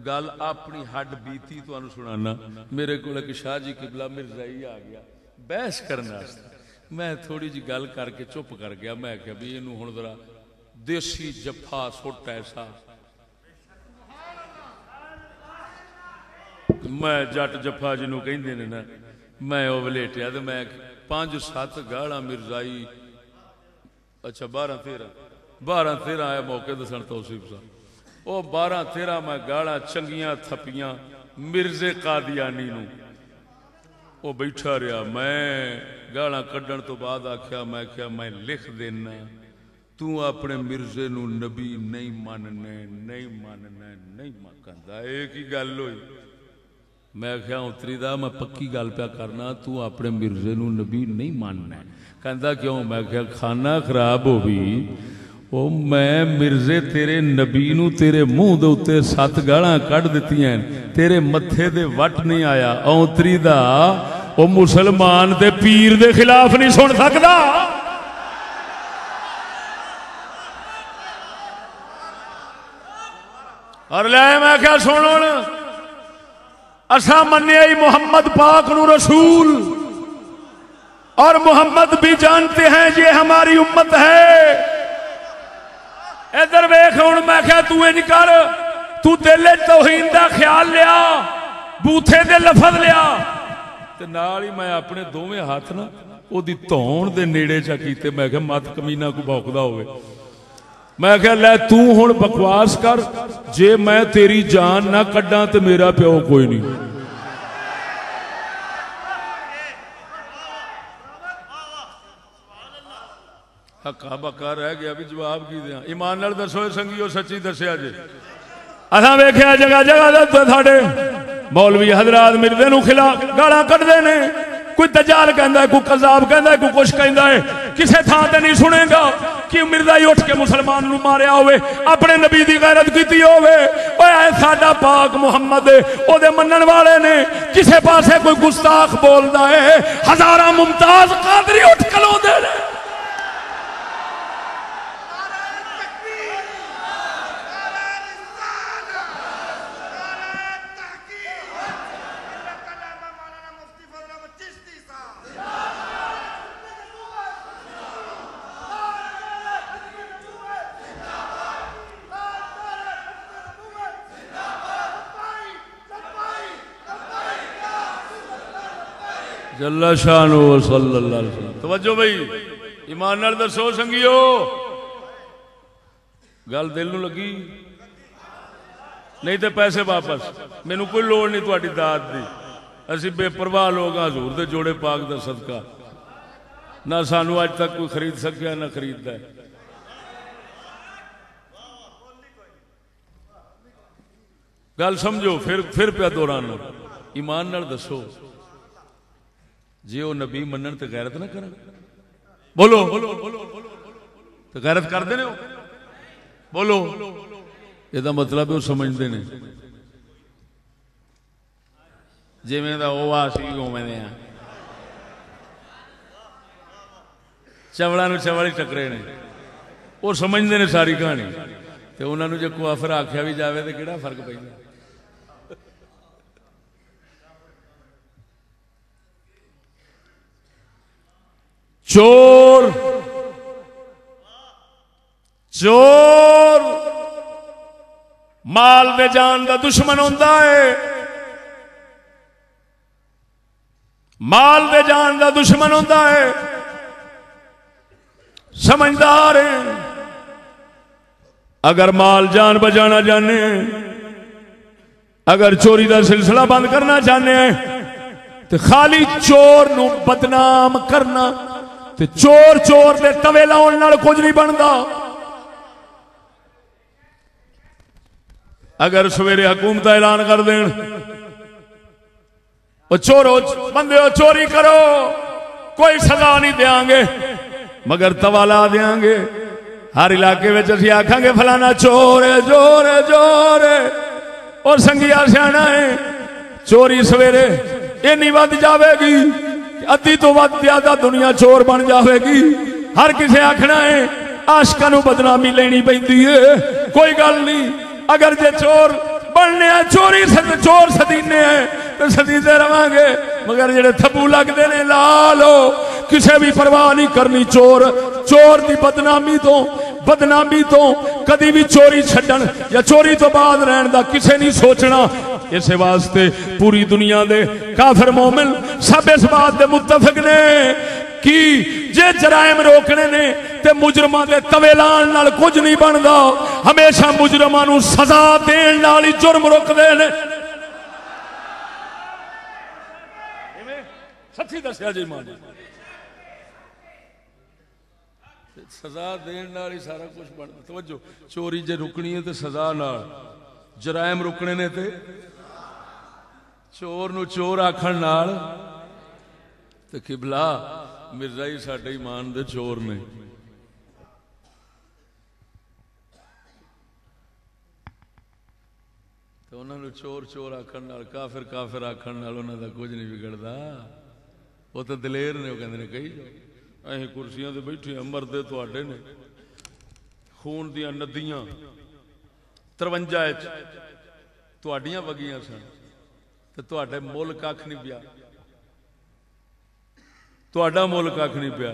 گل اپنی ہڈ بیتی تو سنانا میرے کو ایک شاہ جی قبلہ مرزائی آ گیا بحث کرنا میں تھوڑی جی گل کر کے چپ کر گیا میں کہ بھی انہوں ہن ذرا دیسی جفا سٹ ایسا میں جٹ جفا جنوں کہندے نے نا میں او ولیٹیا تے میں 5-7 گاڑاں مرزائی اچھا 12-13 آئے موقع دسن توصیف صاحب او 12-13 میں گاڑاں چنگیاں تھپیاں مرزے قادیانی نو او بیٹھا رہا میں گاڑاں کڈن تو بعد آکھیا میں کیا میں لکھ دینا تو اپنے مرزے نو نبی نہیں ماننے نہیں ماندا ایک ہی گل ہوئی میں کہا اتری دا میں پکی گل پیا کرنا تو اپنے مرزے نو نبی نہیں ماننا کہندا کیوں میں کہا کھانا خراب ہو بھی او میں مرزے تیرے نبی نو تیرے منہ دے اوتے 7 گالاں کڈ دتیاں تیرے متھے دے وٹ نہیں آیا اونتری دا او مسلمان دے پیر دے خلاف نہیں سن سکدا اور لے میں کیا سنو اسا منیا ہی محمد پاک نو رسول اور محمد بھی جانتے ہیں یہ ہماری امت ہے ادھر ویکھ ہن میں کہا تو انج کر تو دل توہین دا خیال لیا بوتھے دے لفظ لیا تے نال ہی میں اپنے دوویں ہاتھ نا او دی تون دے نیڑے چا کیتے میں کہ مت کمینہ کو بھوکدا ہوئے میں کہ لے تو ہن بکواس کر جے میں تیری جان نہ کڈاں تے میرا پیو کوئی نہیں حقا بکا رہ گیا بھی جواب کی دیا ایمان نال دسو سنگیو سچی دسیا جی اساں ویکھیا جگہ جگہ تے ساڈے مولوی حضرات مرزے نو خلاف گالاں کڈدے نے کوئی دجال کہندا ہے کوئی قذاب کہندا ہے کوئی کچھ کہندا ہے کسے تھاں تے نہیں سنے گا کہ مرزائی اٹھ کے مسلمان نو ماریا ہوئے اپنے نبی دی غیرت کیتی ہوئے اوے اے ساڈا پاک محمد او دے منن والے نے کسے پاسے کوئی گستاخ بولدا ہے ہزاراں ممتاز قادری اٹھ کھلوندے نے جل شانہ صلی اللہ علیہ وسلم. توجہ بھائی ایمان نال دسو سنگیو گل دل نو لگی نہیں تے پیسے واپس مینوں کوئی لوڑ نہیں تہاڈی داد دی اسی بے پرواہ لوگ ہاں حضور دے جوڑے پاک دا صدقہ نہ سانو اج تک کوئی خرید سکیا نہ خریددا ہے. گل سمجھو پھر پیا دہرانا ایمان نال دسو جی وہ نبی منن تے غیرت نہ کرن بولو تے غیرت کردے نے بولو یہ دا مطلب وہ سمجھتے ہیں جی میں دا وہ آسی اوویں نے چوڑا نو چوڑ ٹکرے نے وہ سمجھتے ہیں ساری کہانی تے انہاں نو جے کوافر آکھیا بھی جاوے تے کیڑا فرق پیندا چور چور مال دے جان دا دشمن ہوندا ہے مال دے جان دا دشمن ہوندا ہے سمجھدار ہیں اگر مال جان بچانا چاہنے ہیں اگر چوری دا سلسلہ بند کرنا چاہنے ہیں تو خالی چور نو بدنام کرنا تے چور چور دے توے لاؤن نال کچھ نہیں بندا. اگر سویرے حکومت اعلان کر دین او چورو بندے چوری کرو کوئی سزا نہیں دیاں گے مگر توا لا دیاں گے ہر علاقے وچ اسی آکھاں گے فلانا چور ہے چور ہے چور ہے اور سنگیا سیاںا ہے چوری سویرے اینی ود جاوے گی ادھی تو ود زیادہ دنیا چور بن جاوے گی ہر کسے آکھنا ہے عاشقاں نو بدنامی لینی پیندی ہے کوئی گل نہیں اگر جے چور بننے ہیں چوری چور سدینے ہیں تو سدیدے رواں گے مگر جڑے تھبو لگدے نے لا لو کسے بھی پرواہ نہیں کرنی چور دی بدنامی تو کدی بھی چوری چھڈن یا چوری تو بعد رہن دا کسے نہیں سوچنا. اس واسطے پوری دنیا دے کافر مومن سب اس بات دے متفق نے کہ جے جرائم روکنے نے تے مجرماں دے توے لان نال کچھ نہیں بندا ہمیشہ مجرماں نو سزا دین نال ہی جرم روک دے نے. سچی دسیا جی مان سزا دین نال ہی سارا کچھ بندا. توجہ چوری جے رکنی ہے تے سزا نال جرائم رکنے نے تے چور نو چور آکھن نال تے قبلہ مرزا ہی ساڈے ایمان دے چور نے. تو انہاں نو چور چور آکھن نال کافر کافر آکھن نال انہاں دا کچھ نہیں بگڑدا. وہ تو دلیر نے وہ کہندے نے کہی جاؤ اہیں کرسیاں تے بیٹھے ہیں مردے تواڈے نے خون دیاں ندیاں 53 تواڈیاں وگیاں سن تے تواڈے مول کھ نہیں پیا تواڈا مول کھ نہیں پیا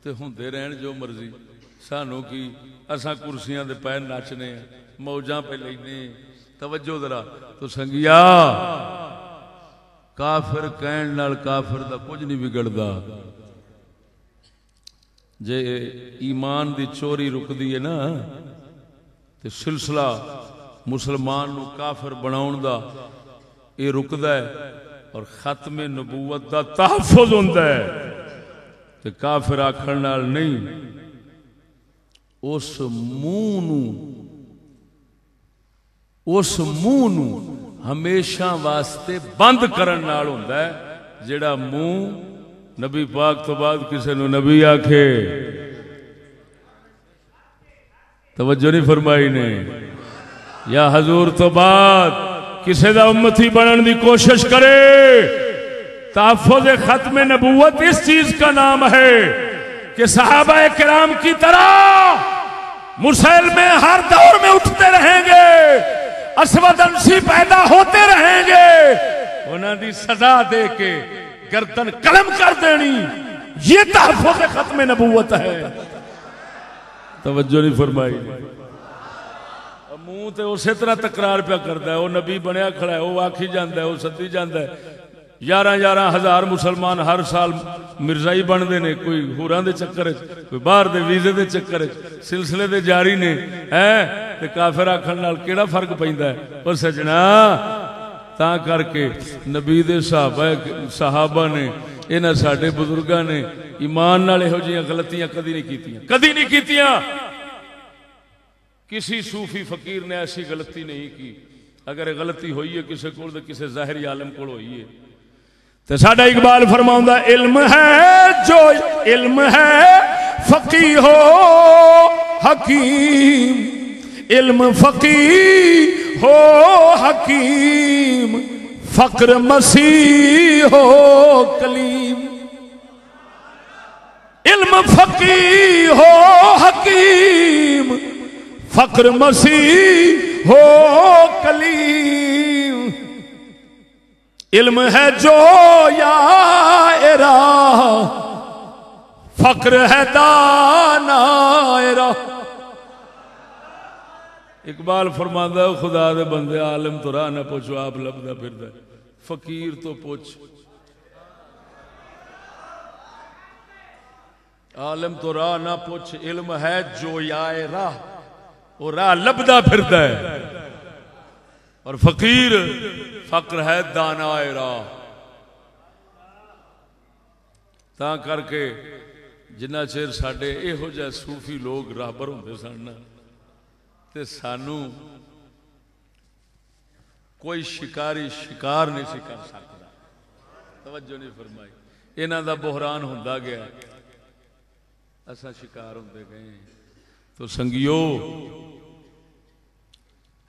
تے ہوندے رہن جو مرضی سانو کی اساں کرسیاں دے پے نچنے موجاں پہ لینے. توجہ ذرا تو سنگیا کافر کہن نال کافر دا کچھ نہیں بگڑدا. جے ایمان دی چوری رکدی ہے نا تے سلسلہ مسلمان نو کافر بناؤن دا یہ رکدا ہے اور ختم نبوت دا تحفظ ہوندا ہے تے کافر آکھن نال نہیں. اس منہ نو ہمیشہ واسطے بند کرن نال ہوندا ہے جڑا منہ نبی پاک تو بعد کسے نو نبی آکھے. توجہ نہیں فرمائی نے. یا حضور تو بعد کسی دا امتی بنن دی کوشش کرے. تحفظ ختم نبوت اس چیز کا نام ہے کہ صحابہ کرام کی طرح مسلمے ہر دور میں اٹھتے رہیں گے، اسود انسی پیدا ہوتے رہیں گے، انہاں دی سزا دے کے گردن قلم کر دینی، یہ تحفظ ختم نبوت ہے. توجہ نہیں فرمائی. منہ تے اسی طرح تکرار پیا کردا ہے. وہ نبی بنیا کھڑا ہے، وہ آکھی جاندا ہے، وہ سدی جاندا ہے. 11 ہزار مسلمان ہر سال مرزائی بنتے ہیں، کوئی ہوراں دے چکر کوئی باہر دے ویزے دے چکر سلسلے دے جاری نے. تے کافر آکھن نال کیڑا فرق پیندا ہے؟ او سجنا تا کر کے نبی دے صحابہ نے، انہاں ساڈے بزرگاں نے ایمان نال یہو جیاں غلطیاں کدی نہیں کیتیاں. کسی صوفی فقیر نے ایسی غلطی نہیں کی. اگر غلطی ہوئی ہے کسی کول تے کسی ظاہری عالم کول ہوئی ہے. تو ساڈا اقبال فرماؤندا علم ہے جو علم ہے فقیہ ہو حکیم، علم فقیہ ہو حکیم، فقر مسیح ہو کلیم. علم فقیہ ہو حکیم، فقر مسیح ہو کلیم. علم ہے جو یا راہ، فقر ہے دانا راہ. اقبال فرماندا ہے خدا دے بندے عالم تو راہ نہ پوچھو، آپ لبدا پھردا ہے. فقیر تو پوچھ، عالم تو راہ نہ پوچھ. علم ہے جو یا راہ، وہ راہ لبدا پھردا ہے. اور فقیر فقر ہے دانا راہ. تا کر کے جنہ چیر ساڈے یہو جہ صوفی لوگ راہبر ہوندے سن تے سانو کوئی شکاری شکار نہیں سی کر سکتا. توجہ نہیں فرمائی. انہاں دا بحران ہوندا گیا، اساں شکار ہوندے گئے. تو سنگیو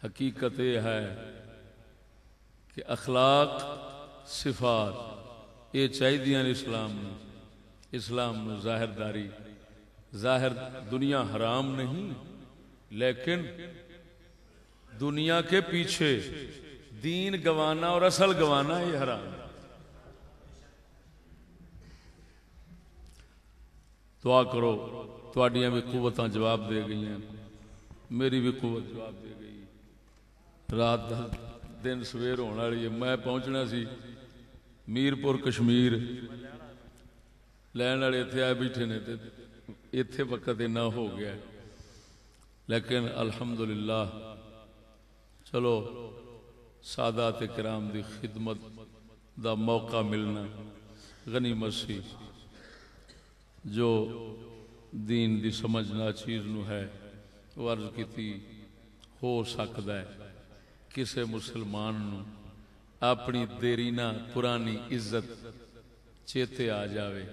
حقیقت یہ ہے کہ اخلاق صفات یہ چاہیے اسلام نو ظاہر داری. ظاہر دنیا حرام نہیں، لیکن دنیا کے پیچھے دین گوانا اور اصل گوانا یہ حرام ہے. دعا کرو تواڈیاں بھی قوتاں جواب دے گئی ہیں، میری بھی قوت جواب دے گئی. رات دن سویر ہونے والی ہے. میں پہنچنا سی میرپور کشمیر، لین والے اتنے آئے بیٹھے نے، اتنے وقت اتنا ہو گیا. لیکن الحمدللہ چلو سادات کرام دی خدمت دا موقع ملنا غنیمت سی. جو دین دی سمجھنا چیز نو ہے وہ عرض کیتی ہو سکتا ہے کسے مسلمان نو اپنی دیرینہ پرانی عزت چیتے آ جاوے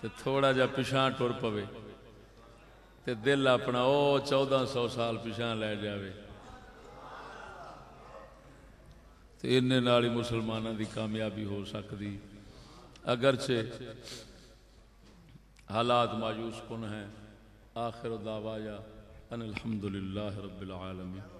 تے تھوڑا جا پچھاں ٹر پوے تے دل اپنا او 1400 سال پچھاں لے جاوے. تے اننے نالی مسلمانہ دی کامیابی ہو سکتی. اگرچہ حالات مایوس کن ہیں. آخر دعوایا ان الحمدللہ رب العالمین.